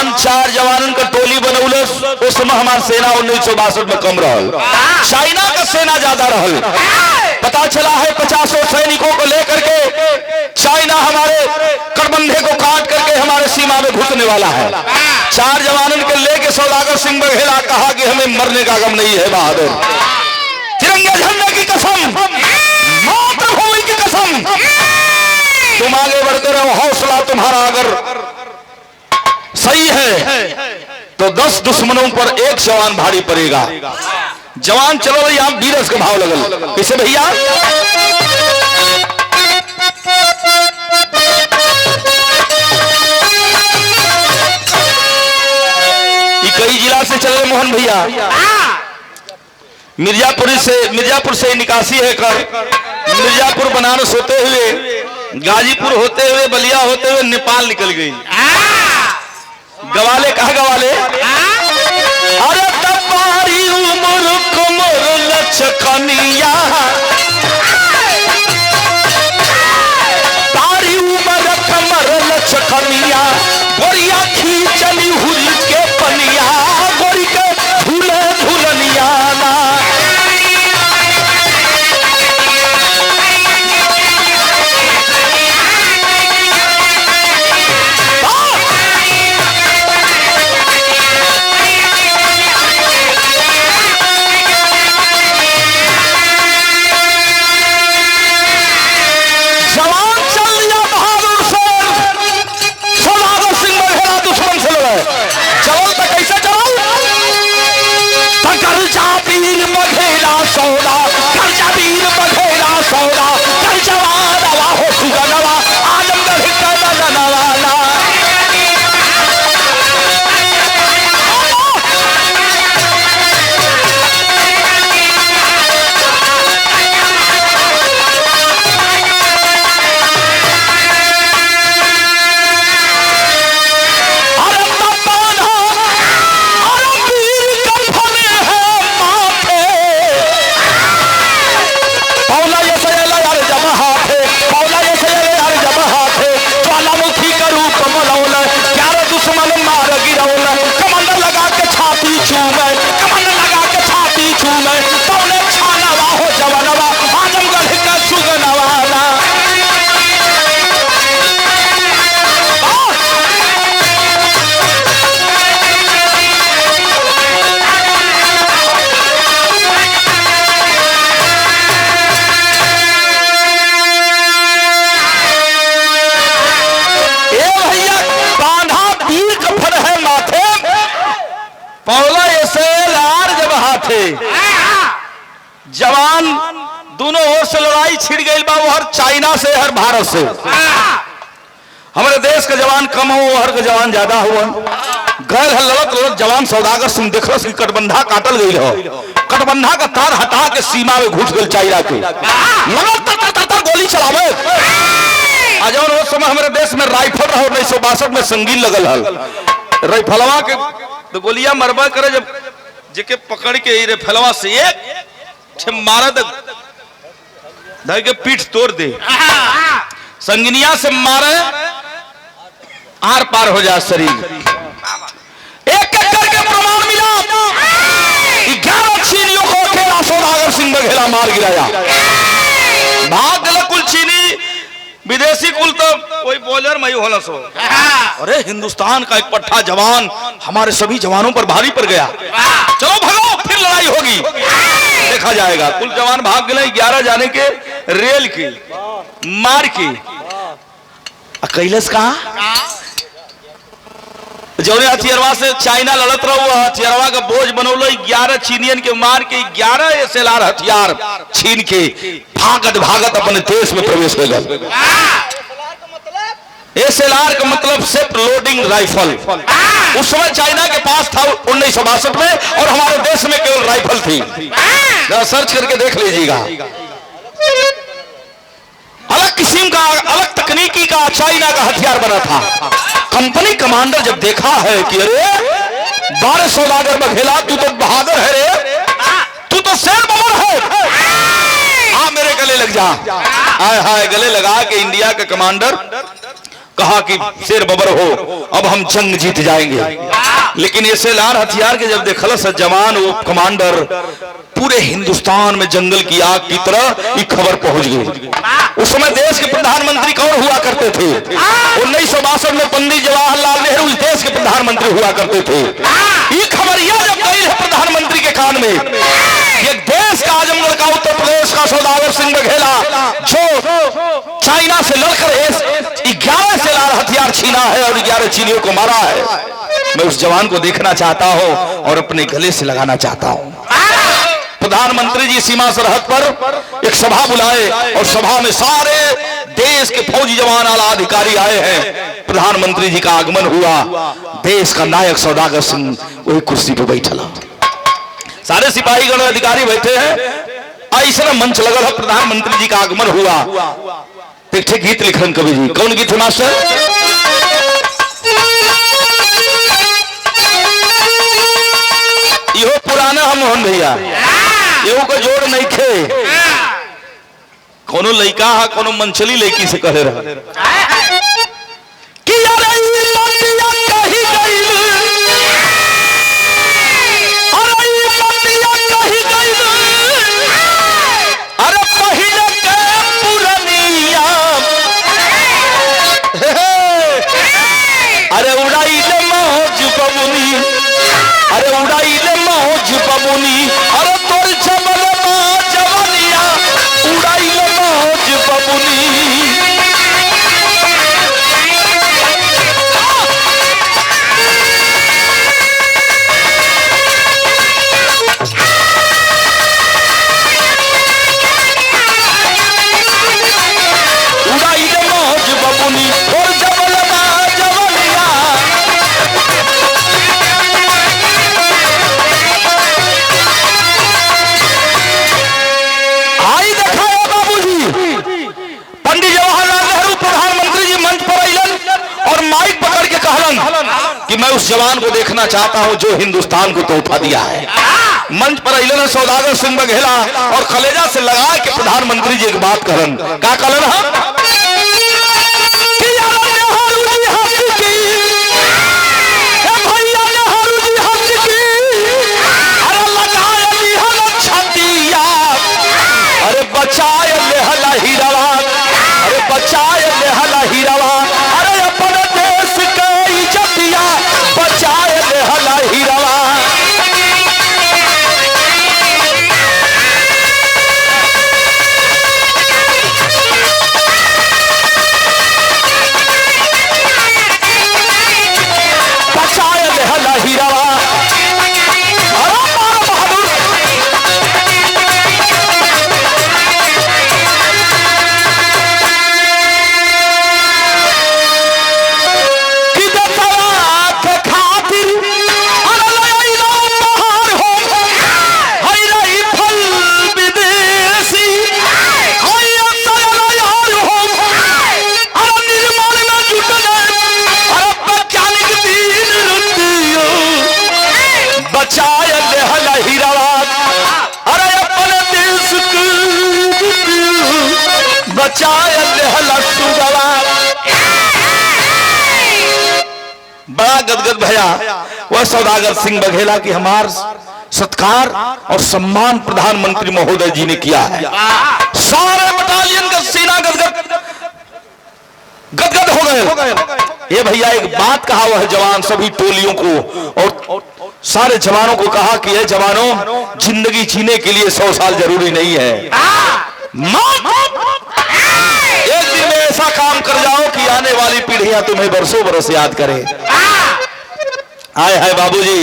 जवान 4 जवानन का टोली बनौलस। उस समय हमार सेना 1962 में कम रहल, चाइना का सेना ज्यादा रहल। पता चला है 50 सैनिकों को लेकर के चाइना हमारे कटबंधे को काट करके हमारे सीमा में घुसने वाला है। 4 जवानन के लेके सौदागर सिंह बघेला कहा कि हमें मरने का गम नहीं है बहादुर, तिरंगे झंडे की कसम, मातृभूमि की कसम, तुम आगे बढ़ते रहो। हौसला तुम्हारा अगर सही है तो 10 दुश्मनों पर 1 जवान भारी पड़ेगा। जवान चलो भैया, वीरस का भाव लगल कैसे भैया? कई जिला से चले मोहन भैया, मिर्जापुर से निकासी है कर मिर्जापुर बनारस होते हुए, गाजीपुर होते हुए, बलिया होते हुए नेपाल निकल गई। गवाले कहा गवाले, अरे तबारी उमर कुमर लचकनिया, तारी उमर कमर लचकनिया, गोरिया खींचली हुई के पनिया, गोरी के झूले झूलनिया ना। सौदा खर्चा वीर बघेला सौदा कर जवान आवा हो सुगनवा आजमगढ़ का नवाला। जवान दोनों ओर से लड़ाई छिड़ गई बा, हर चाइना से हर भारत से। हमारे देश का जवान कम हो, हर का जवान ज्यादा हुआ। गैर लड़त लड़त जवान सौदागर सिंह देखलस कि कटबंधा काटल गई हो, कटबंधा का तार हटा के सीमा में घुस गई चाइना के, लगातार गोली चलावे। आज उस समय हमारे देश में राइफल रहो 1962 में संगीन लगल हल, राइफलवा के तो गोलियां मरबा करे, जब जेके पकड़ के राइफलवा से एक मारा धर के पीठ तोड़ दे, संगनिया से मारे आर पार हो जाए शरीर। एक एक करके प्रमाण मिला, 11 चीनियों को अकेला सौदागर सिंह बघेला मार गिराया। भाग गए कुल चीनी, विदेशी कुल तो कोई बॉलर मई होना सो। अरे हिंदुस्तान का एक पट्टा जवान हमारे सभी जवानों पर भारी पड़ गया। चलो भागो, फिर लड़ाई होगी, देखा जाएगा। कुल जवान भाग गए, 11 जाने के रेल की मार की कैलस का जौने हथियारवा से चाइना लड़त रहो, हथियारवा का बोझ बनौलो 11 चीनियन के मार के 11 एसएलआर हथियार छीन के भागत भागत अपने देश में प्रवेश कर गए। एसएलआर का मतलब सेल्फ लोडिंग राइफल उस समय चाइना के पास था 1962 में, और हमारे देश में केवल राइफल थी। जरा सर्च करके देख लीजिएगा। अलग किस्म का, अलग तकनीकी का चाइना का हथियार बना था। कंपनी कमांडर जब देखा है कि अरे 12 सौदागर बघेला, तू तो बहादुर है रे, तू तो शेर बमर है, आ मेरे गले लग जा। हाय हाय, गले लगा के इंडिया के कमांडर कहा कि शेर बबर हो, अब हम जंग जीत जाएंगे। लेकिन ये सेलार हथियार के जब देखल जवान वो कमांडर, पूरे हिंदुस्तान में जंगल की आग की तरह ये खबर पहुंच गई। उस समय देश के प्रधानमंत्री कौन हुआ करते थे? 1962 में पंडित जवाहरलाल नेहरू इस देश के प्रधानमंत्री हुआ करते थे। ये खबर यह जब गई है प्रधानमंत्री के कान में, ये देश का आजमगढ़ का, उत्तर प्रदेश का सौदागर सिंह बघेला जो चाइना से लड़कर 11 सेलार हथियार छीना है और 11 चीनियों को मारा है, मैं उस जवान को देखना चाहता हूं और अपने गले से लगाना चाहता हूं। प्रधानमंत्री जी सीमा सरहद पर एक सभा बुलाए और सभा में सारे देश के फौजी जवान, आला अधिकारी आए हैं। प्रधानमंत्री जी का आगमन हुआ, देश का नायक सौदागर सिंह वही कुर्सी पर बैठा, सारे सिपाही गण अधिकारी बैठे हैं। ऐसा मंच लगल है, प्रधानमंत्री जी का आगमन हुआ। ठीक गीत लिखन कवि जी, कौन गीत है मास्टर? यो पुराना हम मोहन भैया, यो को जोड़ नहीं खे। कोनो लड़का है, कोनो मंचली लड़की से कहे रहा कि यार अरे उड़ाई ले मौज बबुनी, अरे उड़ाई ले मौज बबुनी, अरे तोर जमल जवनिया उड़ाई ले मौज बबुनी। उड़ाई ले मौज बबुनी, तोर जमल जवनिया। आई देखा है बाबूजी, पंडित जवाहरलाल नेहरू प्रधानमंत्री जी मंच पर आइलन और माइक पकड़ के कहलन कि मैं उस जवान को देखना चाहता हूं जो हिंदुस्तान को तोहफा दिया है। मंच पर आइलन सौदागर सिंह बघेला और कलेजा से लगा के प्रधानमंत्री जी की बात कहलन। का कहलन है? बचाए लेहला हीरावा, अरे बचाए लेहला हीरावा, अरे अपने देश के इज्जतिया बचाए लेहला हीरावा। बचाए लेहला हीरावा, बड़ा गदगद भया वह सौदागर सिंह बघेला की हमार सत्कार और सम्मान प्रधानमंत्री महोदय जी ने किया है। सारे बटालियन का सीना गदगद हो गए। ये भैया एक बात कहा वह जवान सभी टोलियों को और सारे जवानों को कहा कि ये जवानों, जिंदगी जीने के लिए 100 साल जरूरी नहीं है। एक दिन में ऐसा काम कर जाओ कि आने वाली पीढ़ियां तुम्हें बरसों बरस याद करें। आए हाय बाबूजी,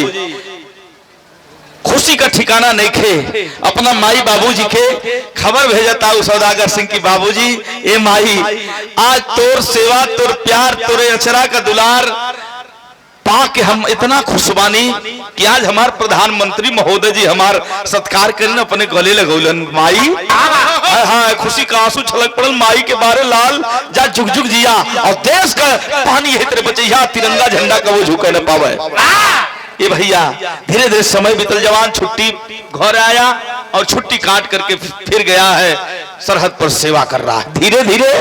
खुशी का ठिकाना नहीं खे। अपना माई बाबूजी के खबर भेजता सौदागर सिंह की, बाबूजी ए माई, आज तोर सेवा, तोर प्यार, तोरे अचरा का दुलार पा के हम इतना खुशबानी कि आज हमार प्रधानमंत्री महोदय जी हमार सत्कार करें, अपने गले लगौलन। माई हाँ, खुशी का आंसू छलक पड़ल। माई के बारे लाल जा जुग जुग जिया और देश का पानी है तेरे बचैया, तिरंगा झंडा का वो झुके न पावे। ये भैया धीरे धीरे समय बीतल, जवान छुट्टी घर आया और छुट्टी काट करके फिर गया है, सरहद पर सेवा कर रहा है। धीरे धीरे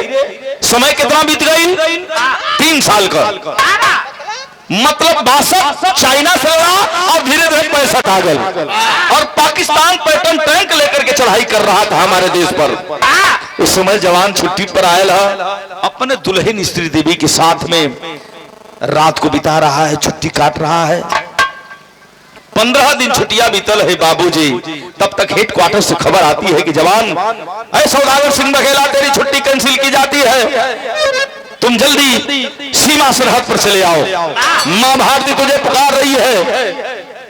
समय कितना बीत गई? 3 साल का। मतलब 62 चाइना से लड़ा और धीरे धीरे 65 आ गए और पाकिस्तान पैटर्न टैंक लेकर के चढ़ाई कर रहा था हमारे देश पर। उस समय जवान छुट्टी पर आया अपने दुल्हन स्त्री देवी के साथ में रात को बिता रहा है, छुट्टी काट रहा है। 15 दिन छुट्टियां बीतल है बाबूजी, तब तक हेडक्वार्टर से खबर आती है कि जवान, ऐ सौदागर सिंह बघेला, तेरी छुट्टी कैंसिल की जाती है, तुम जल्दी सीमा सरहद पर चले आओ, मां भारती तुझे पुकार रही है।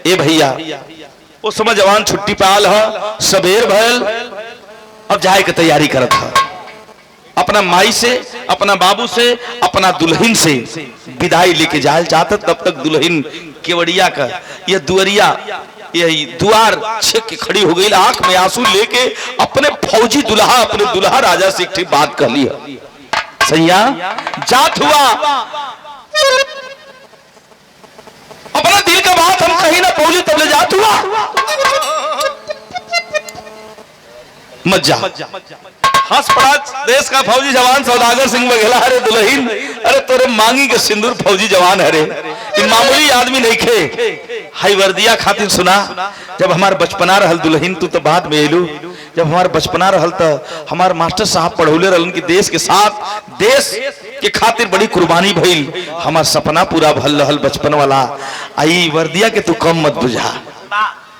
ए भैया, उस समय जवान छुट्टी पे आल है, सबेर भयल, अब जाए की तैयारी करत है। अपना माई से, अपना बाबू से, अपना दुल्हन से विदाई लेके जाए जाता, तब तक दुल्हन केवड़िया का यह दुआरिया, यही द्वार छेक के खड़ी हो गई, आंख में आंसू लेके अपने फौजी दुल्हा, अपने दुल्हा राजा से एक बात कर लिया, सैया जात हुआ, अपना दिल का बात हम कहीं ना पहुंचे तब ले जात हुआ, मत जा। हंस पड़ा देश का फौजी जवान सौदागर सिंह बघेला, अरे दुल्हन, अरे तोरे मांगी के सिंदूर फौजी जवान हरे, इन मामूली आदमी नहीं खे। हाई वर्दिया खातिर सुना, जब हमार बचपना रहल दुल्हन, तू तो बाद में एलू, जब हमार बचपना रहल तो हमार मास्टर साहब पढ़ौले रहलन कि देश के साथ, देश के खातिर बड़ी कुर्बानी भइल, हमार सपना पूरा भल रहल बचपन वाला। आई वर्दिया के तू कम मत बुझा,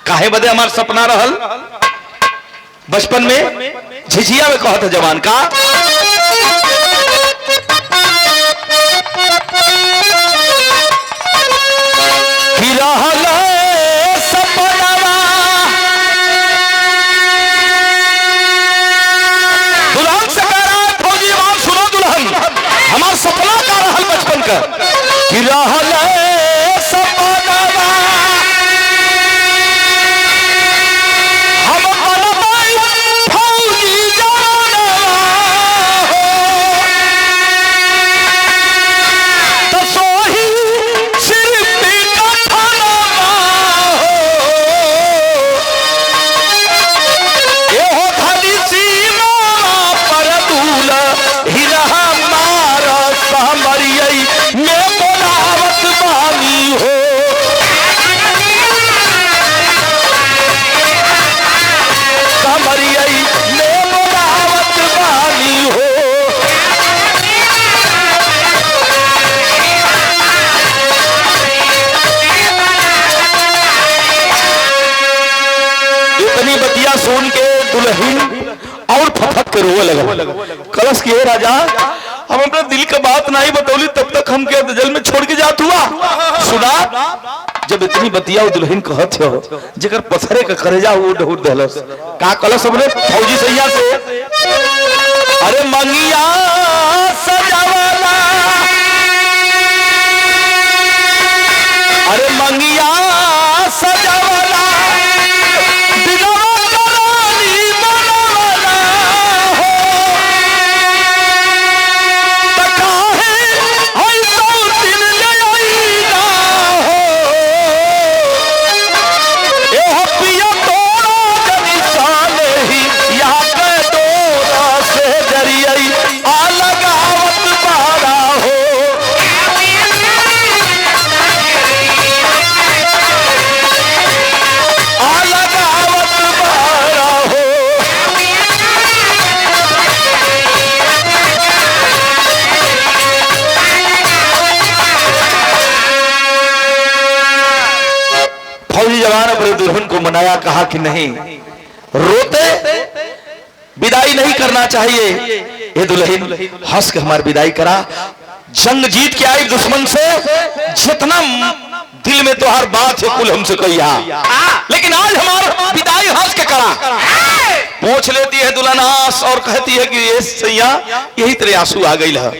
काहे बदे हमार सपना रहल बचपन में, झिझिया में कहता जवान का, दुल्हन से कह रहा है फौजी जवान, सुनो दुल्हन, हमारा सपना का रहल बचपन का, कि रहल सुन के दुल्हन और फफक के रोए लगा, कलश के राजा, हम अपने दिल का बात नहीं बतौली, तब तक हम के जल में छोड़ के जात हुआ। सुना, जब इतनी बतिया दुल्हन कहत हो, जेकर पथरे का करेजा वो ढूंढ देलस, का कलश हमने फौजी सैया से, अरे मंगिया सजावाला, अरे मंगिया सजावाला, दुल्हन को मनाया, कहा कि नहीं, रोते विदाई नहीं करना चाहिए। ये दुल्हन हंस के हमारी विदाई करा, जंग जीत के आई दुश्मन से, जितना दिल में तो हर बात है कुल हमसे कहिया, लेकिन आज हमारा विदाई हंस के करा। पूछ लेती है दुल्हन आस और कहती है कि ये सैया, यही तेरे आंसू आ गई है।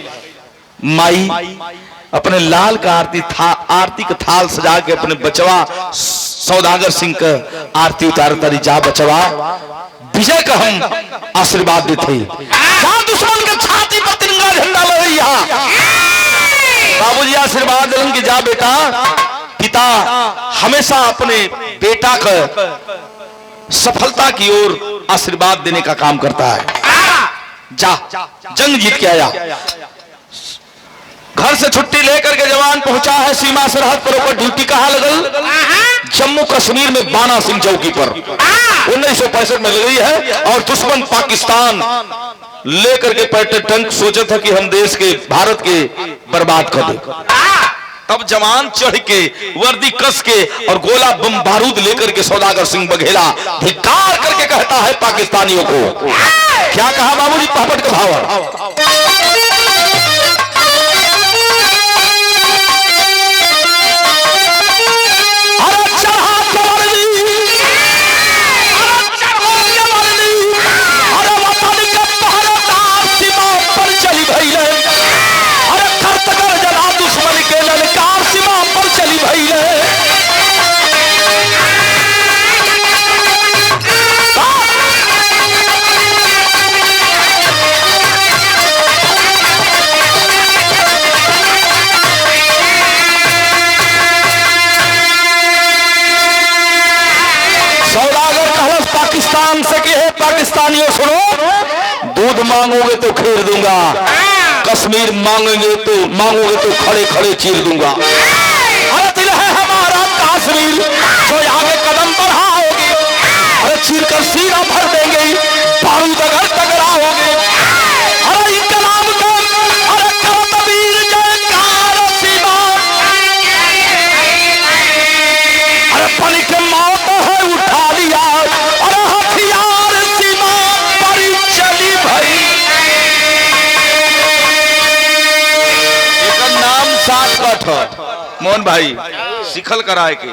माई अपने लाल का आरती का थाल सजा के अपने बचवा सौदागर सिंह का आरती उतार तारी, जा बचवा, विजय का हम आशीर्वाद देते, दुश्मन के छाती पर तिरंगा झंडा लहरिया। बाबूजी आशीर्वाद दिलन कि जा बेटा, पिता हमेशा अपने बेटा का सफलता की ओर आशीर्वाद देने का काम करता है। जा जंग जीत के आया। घर से छुट्टी लेकर के जवान पहुंचा है सीमा सरहद पर। ऊपर ड्यूटी कहां लगल? जम्मू कश्मीर में बाना सिंह चौकी पर 1965 में लगी है। और दुश्मन पाकिस्तान लेकर के पैटे टंक सोचा था कि हम देश के भारत के बर्बाद कर दे। तब जवान चढ़ के वर्दी कस के और गोला बम बारूद लेकर के सौदागर सिंह बघेला धिक्कार करके कहता है पाकिस्तानियों को। क्या कहा बाबूजी? पापड़ का भाव से कि है पाकिस्तानियों सुनो, दूध मांगोगे तो खीर दूंगा, कश्मीर मांगोगे तो खड़े खड़े चीर दूंगा। अरे दिल है हमारा कश्मीर जो आगे कदम बढ़ाओगे, अरे चीर कर सीना भर देंगे, बारूद अगर टकराओगे। अरे इनकलाब को अरे करतबीर जयकार सीमा, अरे पल के मौत है उठा लिया, मोहन भाई सिखल कराए के।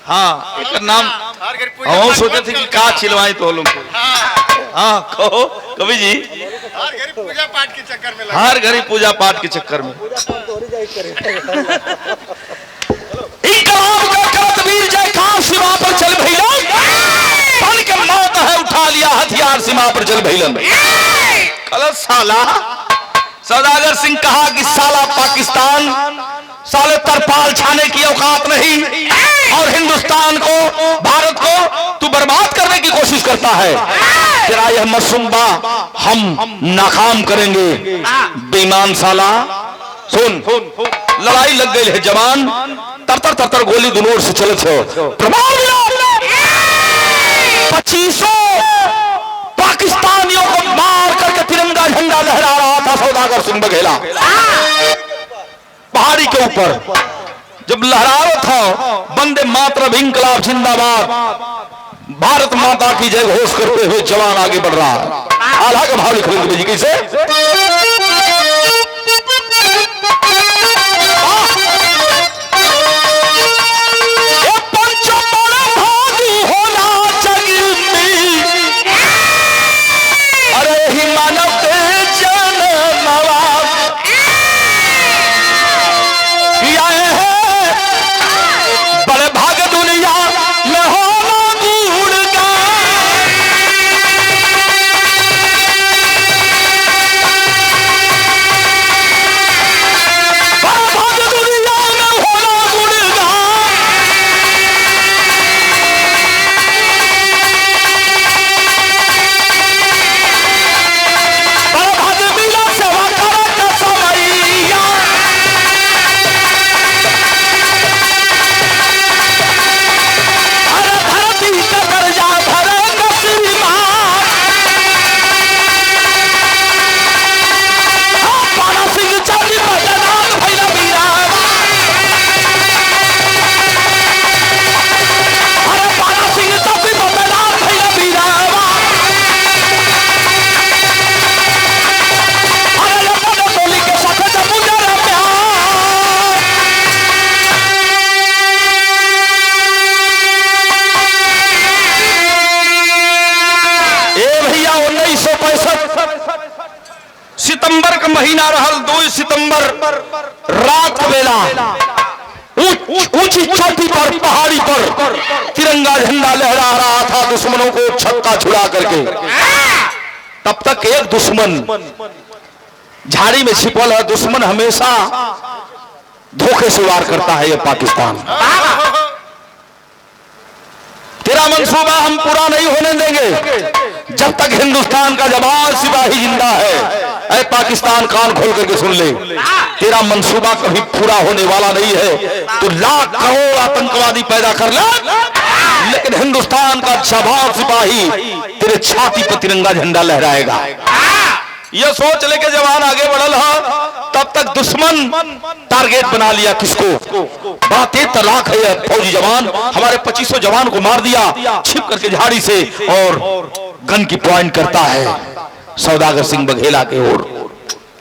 हाँ एक नाम हम सोचे थे कि का छिलवाई तो लोग। हाँ कहो कवि जी। हर घड़ी पूजा पाठ के चक्कर में, हर घड़ी पूजा पाठ के चक्कर में सीमा पर चल भैया, पल के मौत है उठा लिया हथियार सीमा पर चल भैया। कल साला सौदागर सिंह कहा कि साला पाकिस्तान साले तरपाल छाने की औकात नहीं, और हिंदुस्तान को भारत को तू बर्बाद करने की कोशिश करता है। तेरा यह मसूबा हम नाकाम करेंगे बेईमान साला। सुन लड़ाई लग गई है जवान, तर गोली दोनों से चले थे। 2500 पाकिस्तानियों को मार करके तिरंगा झंडा लहरा रहा था सौदागर सिंह बघेला पहाड़ी के ऊपर। जब लहरा था वंदे मातरम इंकलाब जिंदाबाद, भारत माता की जय घोष करते हुए जवान आगे बढ़ रहा है। आल्हा का भाव लिख लेंगे जी कैसे? सितंबर का महीना रहल 2 सितंबर रात बेला ऊंची चोटी पर पहाड़ी पर तिरंगा झंडा लहरा रहा था दुश्मनों को छक्का छुड़ा करके। तब तक एक दुश्मन झाड़ी में छिपल है। दुश्मन हमेशा धोखे से वार करता है ये पाकिस्तान। तेरा तेरा मंसूबा हम पूरा नहीं होने देंगे जब तक हिंदुस्तान का जवान सिपाही जिंदा है। ऐ पाकिस्तान, कान खोल करके सुन ले, तेरा मंसूबा कभी पूरा होने वाला नहीं है। तो लाख करोड़ आतंकवादी पैदा कर ले, लेकिन हिंदुस्तान का जवान सिपाही तेरे छाती पर तिरंगा झंडा लहराएगा। यह सोच लेके जवान आगे बढ़ल है। तब तक दुश्मन टारगेट बना लिया किसको? बात तलाक है फौजी जवान, हमारे 2500 जवान को मार दिया छिप करके झाड़ी से, और गन की पॉइंट करता है सौदागर सिंह बघेला के ओर।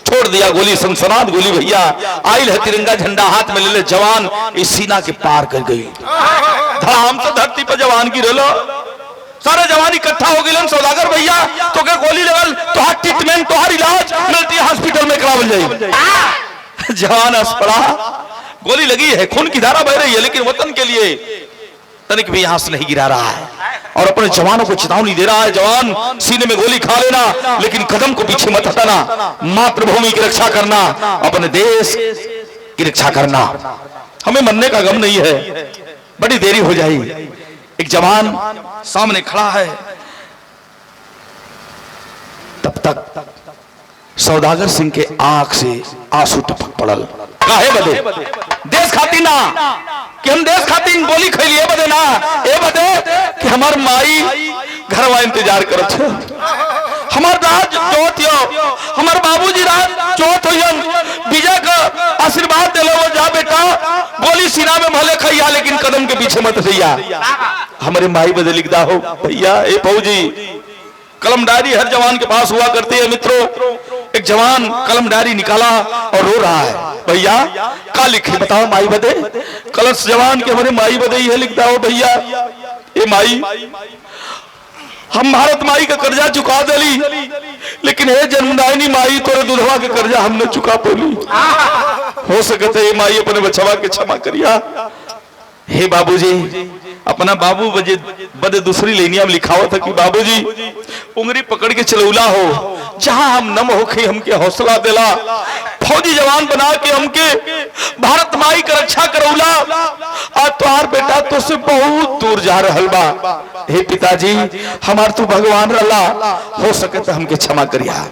छोड़ दिया गोली, सनसनात गोली भैया। आइल है तिरंगा झंडा हाथ में ले ले, जवान इस सीना के पार कर गई। धाम तो धरती पर जवान की रेलो, सारे जवान इकट्ठा हो गए। सौदागर भैया तो क्या गोली लेवल, तो ट्रीटमेंट, तो इलाज मिलती है हॉस्पिटल में करावल जाए। जवान हंस पड़ा, गोली लगी है, खून की धारा बह रही है, लेकिन वतन के लिए तनिक भी आंस नहीं गिरा रहा है और अपने जवानों को चेतावनी दे रहा है। जवान, सीने में गोली खा लेना, लेकिन कदम को पीछे मत हटाना। मातृभूमि की रक्षा करना, अपने देश की रक्षा करना। हमें मरने का गम नहीं है, बड़ी देरी हो जाएगी। एक जवान सामने खड़ा है, तब तक सौदागर सिंह के आंख से आंसू टपक पड़ल। काहे बदे? देश खातिर ना, कि हम देश खातिर गोली खैलिए बदे ना, ए बदे कि हमार माई घरवा इंतजार करत है, हमार राज जोत हो, हमार बाबूजी राज जोत होयन, विजय का आशीर्वाद दे लो। जा बेटा, गोली सीना में भले खैया, लेकिन कदम के पीछे मत भैया। हमारे माई बदे लिखदा हो भैया। ए फौजी, कलम डायरी हर जवान के पास हुआ करती है मित्रों। एक जवान कलम डायरी निकाला और रो रहा है। भैया का लिखे बताओ माई बदे? कलश जवान के हमारे माई बदे ही है लिखता हो भैया। ए माई, हम भारत माई का कर्जा चुका दली, लेकिन हे जन्मदायिनी माई, तोरे दुधवा के कर्जा हमने चुका पोली। हो सकते है माई अपने बचवा के क्षमा करिया। हे बाबूजी, अपना बाबू बदे दूसरी लेनिया में लिखा हुआ था कि बाबूजी उंगली पकड़ के चलौला हो, जहां हम नम होके हमके हौसला देला, फौजी जवान बना के हमके भारत माई का रक्षा करौला। आज तुहार बेटा तो से बहुत दूर जा रहल बा। हे पिताजी, हमार तू भगवान रला, हो सके तो हमके क्षमा करिया।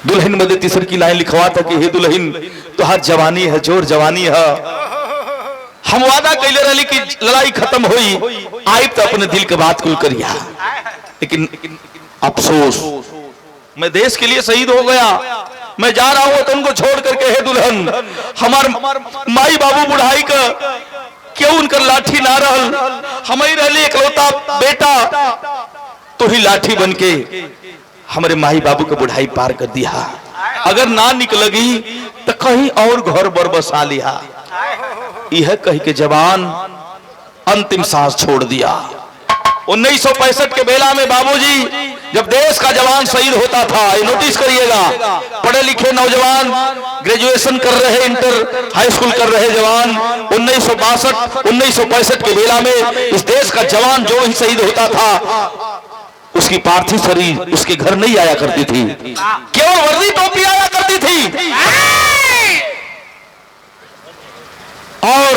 दुल्हन मदे तीसरी की लाइन लिखवा था कि हे दुल्हन, तुहार जवानी है, जोर जवानी है, हम वादा कैले रही कि लड़ाई खत्म हुई, आई तो अपने दिल के बात कुल करिया, लेकिन अफसोस मैं देश के लिए शहीद हो गया। मैं जा रहा हूं तो उनको छोड़ करके, हे दुल्हन, हमार माई बाबू बुढ़ाई का क्यों उनकर लाठी ना रहल, हम ही रहली इकलौता बेटा, तो ही लाठी बन के हमारे माई बाबू के बुढ़ाई पार कर दिया। अगर ना निकलगी तो कहीं और घर बर बसा लिया। यह कह के जवान अंतिम सांस छोड़ दिया। 1965 के बेला में बाबूजी, जब देश का जवान शहीद होता था, ये नोटिस करिएगा, पढ़े लिखे नौजवान, ग्रेजुएशन कर रहे, इंटर हाई स्कूल कर रहे जवान, 1965 के बेला में इस देश का जवान जो ही शहीद होता था, उसकी पार्थिव शरीर उसके घर नहीं आया करती थी, केवल वर्दी टोपी आया करती थी। और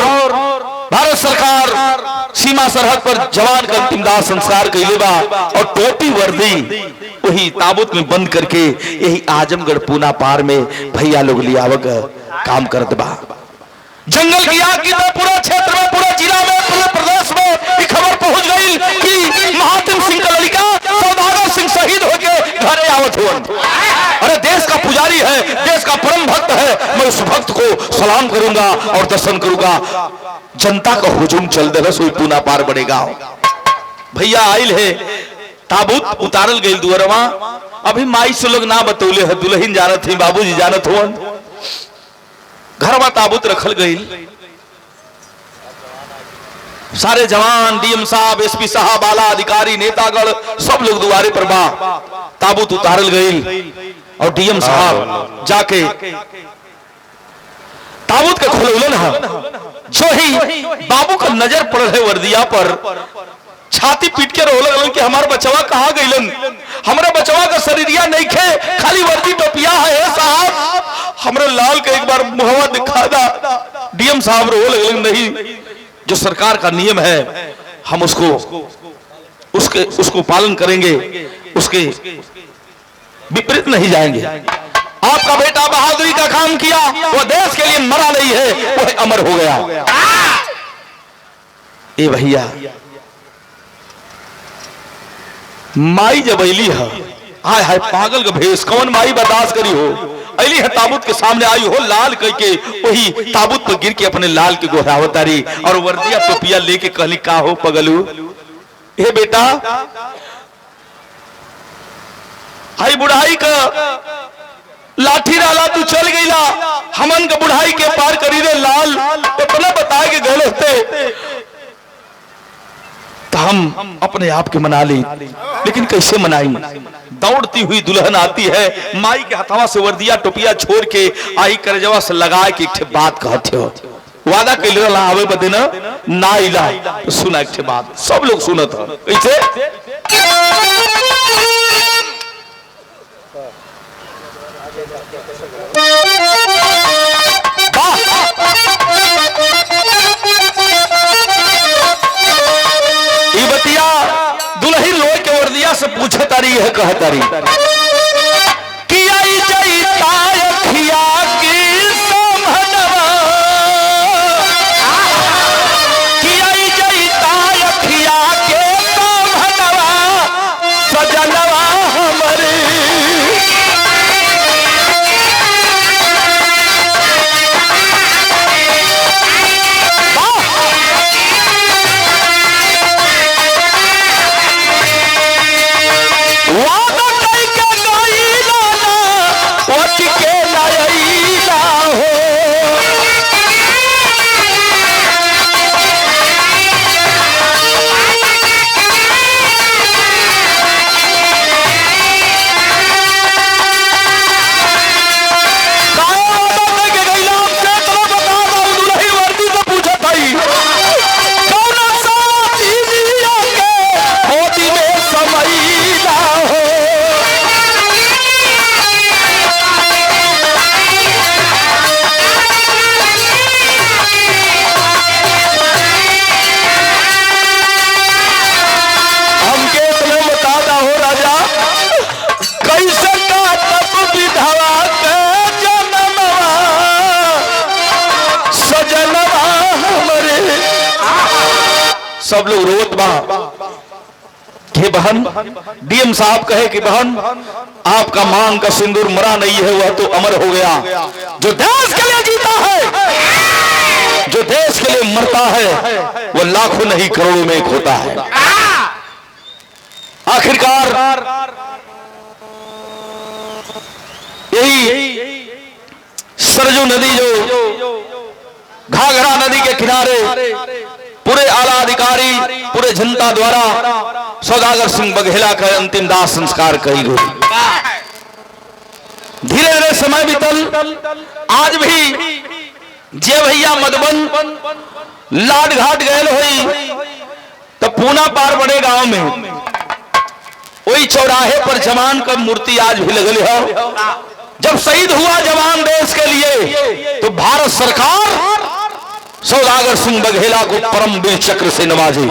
भारत सरकार सीमा सरहद पर जवान का अंतिम दाह संस्कार कैले बा, और टोपी वर्दी वही ताबूत में बंद करके यही आजमगढ़ पूना पार में भैया लोग लियावक काम करत बा। जंगल की आग की पूरा क्षेत्र में, पूरा जिला में, पूरे प्रदेश में ये खबर पहुंच गई कि महात्मा सिंह का लड़का सौदागर सिंह शहीद होके घरे आवत हुआ। अरे देश का पुजारी है, देश का परम भक्त है, मैं उस भक्त को सलाम करूंगा और दर्शन करूंगा। जनता का हुजूम चल दे सोई पूना पार बढ़ेगा। भैया आइल है, ताबूत उतारल गई दुअरवा, अभी माई से लोग ना बतौले है, दुल्हन जानत थी, बाबूजी जानत हुआ, घरवा ताबूत रखल गई। सारे जवान, डीएम साहब, एसपी साहब, आला अधिकारी, नेतागण सब लोग दुआरे पर बा। ताबूत उतारल गई और डीएम साहब जाके ताबूत के खोलन है। जो ही बाबू का नजर पड़ रहे वर्दिया पर, छाती पीट के रोल लगलन कि हमारा बचवा कहाँ गइलन, हमारा बचवा का शरीरिया नहीं खे, खाली वर्दी टोपिया है साहब, हमारे लाल के एक बार मुहवा दिखा दा। डीएम साहब रोल लगलन, नहीं, जो सरकार का नियम है हम उसको पालन करेंगे, उसके विपरीत नहीं जाएंगे। आपका बेटा बहादुरी का काम किया, वो देश के लिए मरा नहीं है, वो अमर हो गया। ए भैया, माई जब अली है, हाय हाय पागल का भेष, कौन माई बर्दाश्त करी हो। अली है ताबूत के सामने आई हो, लाल करके वही ताबूत पर गिर के अपने लाल के गोहरावतारी और वर्दिया टोपिया लेके कहली का हो पगलू, हे बेटा आई बुढ़ाई का लाठी डाला तू चल गईला, हमन का बुढ़ाई के पार करी रे लाल, इतना बता के गए होते तो हम अपने आप के मना ली, लेकिन कैसे मनाई। दौड़ती हुई दुल्हन आती है, माई के हथवा से वर्दिया टोपिया छोड़ के आई करजवा से लगा के एक बात कहते हो, वादा कैले रहा आवे बदे ना इला, तो सुना एक बात, सब लोग सुनत हो कैसे। बतिया दुल्ही लोग के वर्दिया से पूछे तारी है, कह तारी कि आई जई तायखिया की समहनवा, कि आई जई तायखिया के समहनवा, सजनवा हमरे सब लोग रोत बा कि बहन, डीएम साहब कहे कि बहन आपका मांग का सिंदूर मरा नहीं है, वह तो अमर हो गया। जो देश के लिए जीता है, जो देश के लिए मरता है, वो लाखों नहीं करोड़ों में एक होता है। आखिरकार यही सरजू नदी जो घाघरा नदी के किनारे पूरे आला अधिकारी, पूरे जनता द्वारा सौदागर सिंह बघेला का अंतिम दाह संस्कार करी गई। धीरे धीरे समय बीतल, आज भी जे भैया मधुबन लाड घाट गए हुई तो पूना पार बड़े गांव में वही चौराहे पर जवान का मूर्ति आज भी लगल है। जब शहीद हुआ जवान देश के लिए तो भारत सरकार सौदागर सिंह बघेला को परम वीर चक्र से नवाजी,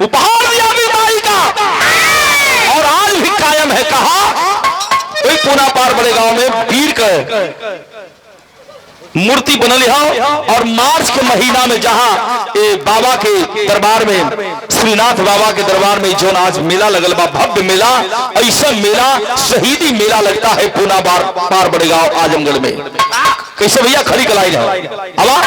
उपहार दिया बीमारी का, और आज भी कायम है। कहा कोई पूना पार बड़े गांव में वीर का मूर्ति बनल है, और मार्च के महीना में जहां बाबा के दरबार में, श्रीनाथ बाबा के दरबार में जो आज मेला लगल बा, भव्य मेला, ऐसा मेला शहीदी मेला लगता है पूना पार बड़े गांव आजमगढ़ में। कैसे भैया खड़ी कलाई है हवा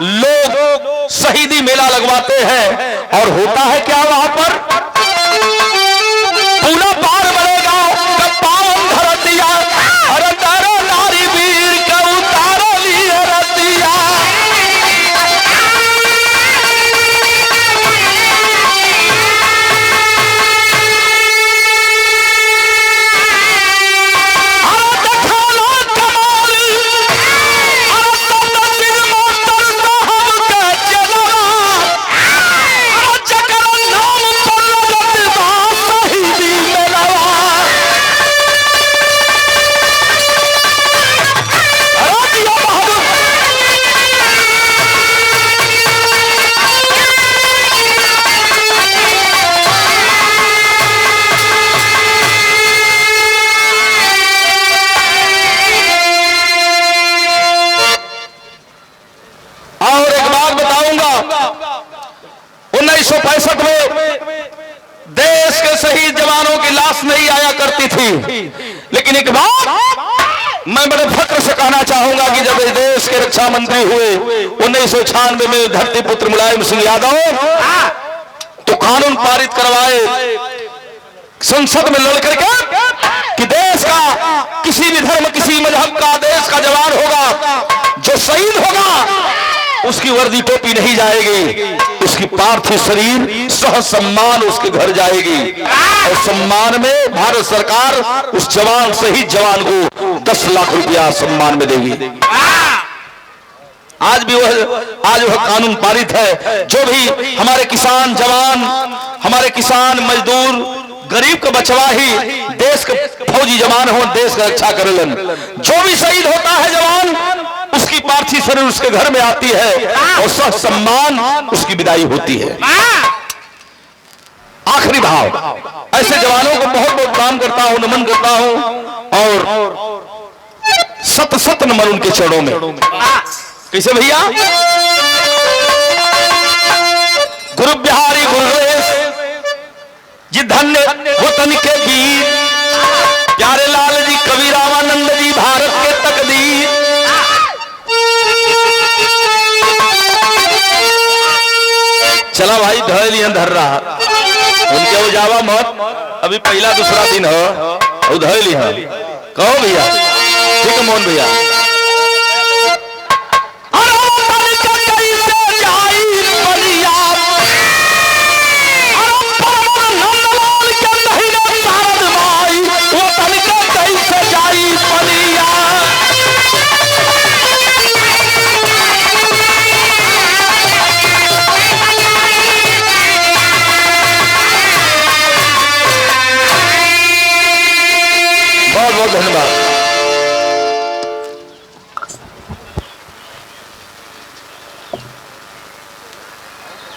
लोग शहीदी मेला लगवाते हैं और होता है क्या वहां पर पूरा पार बनेगा कब पावन धरतिया अरे तारा नारी वीर का उतारो ली रतिया। और एक बात बताऊंगा 1965 में देश के शहीद जवानों की लाश नहीं आया करती थी, लेकिन एक बात मैं बड़े फक्र से कहना चाहूंगा कि जब देश के रक्षा मंत्री हुए 1996 में धरती पुत्र मुलायम सिंह यादव तो कानून पारित करवाए संसद में लड़ करके कि देश का किसी भी धर्म किसी मजहब का देश का जवान होगा जो शहीद होगा उसकी वर्दी टोपी नहीं जाएगी, उसकी पार्थिव शरीर सह सम्मान उसके घर जाएगी और सम्मान में भारत सरकार उस जवान शहीद जवान को 10 लाख रुपया सम्मान में देगी। आज वह कानून पारित है। जो भी हमारे किसान जवान हमारे किसान मजदूर गरीब का बचवा ही देश के फौजी जवान हो देश का रक्षा करेलन। जो भी शहीद होता है जवान उसकी पार्थिव शरीर उसके घर में आती है और सह सम्मान उसकी विदाई होती है। आखिरी भाव ऐसे जवानों को बहुत बहुत प्रणाम करता हूं नमन करता हूं और सत सत नमन उनके चरणों में। कैसे भैया गुरु बिहारी गुरुदेश जी धन्य वतन के वीर प्यारे लाल जी कवि रामानंद जी भारत के तकदीर। चला भाई धर लिया धर रहा उनके वो जावा मत अभी पहला दूसरा दिन हो उधर लिया कहो भैया ठीक है मोहन भैया। बहुत बहुत धन्यवाद।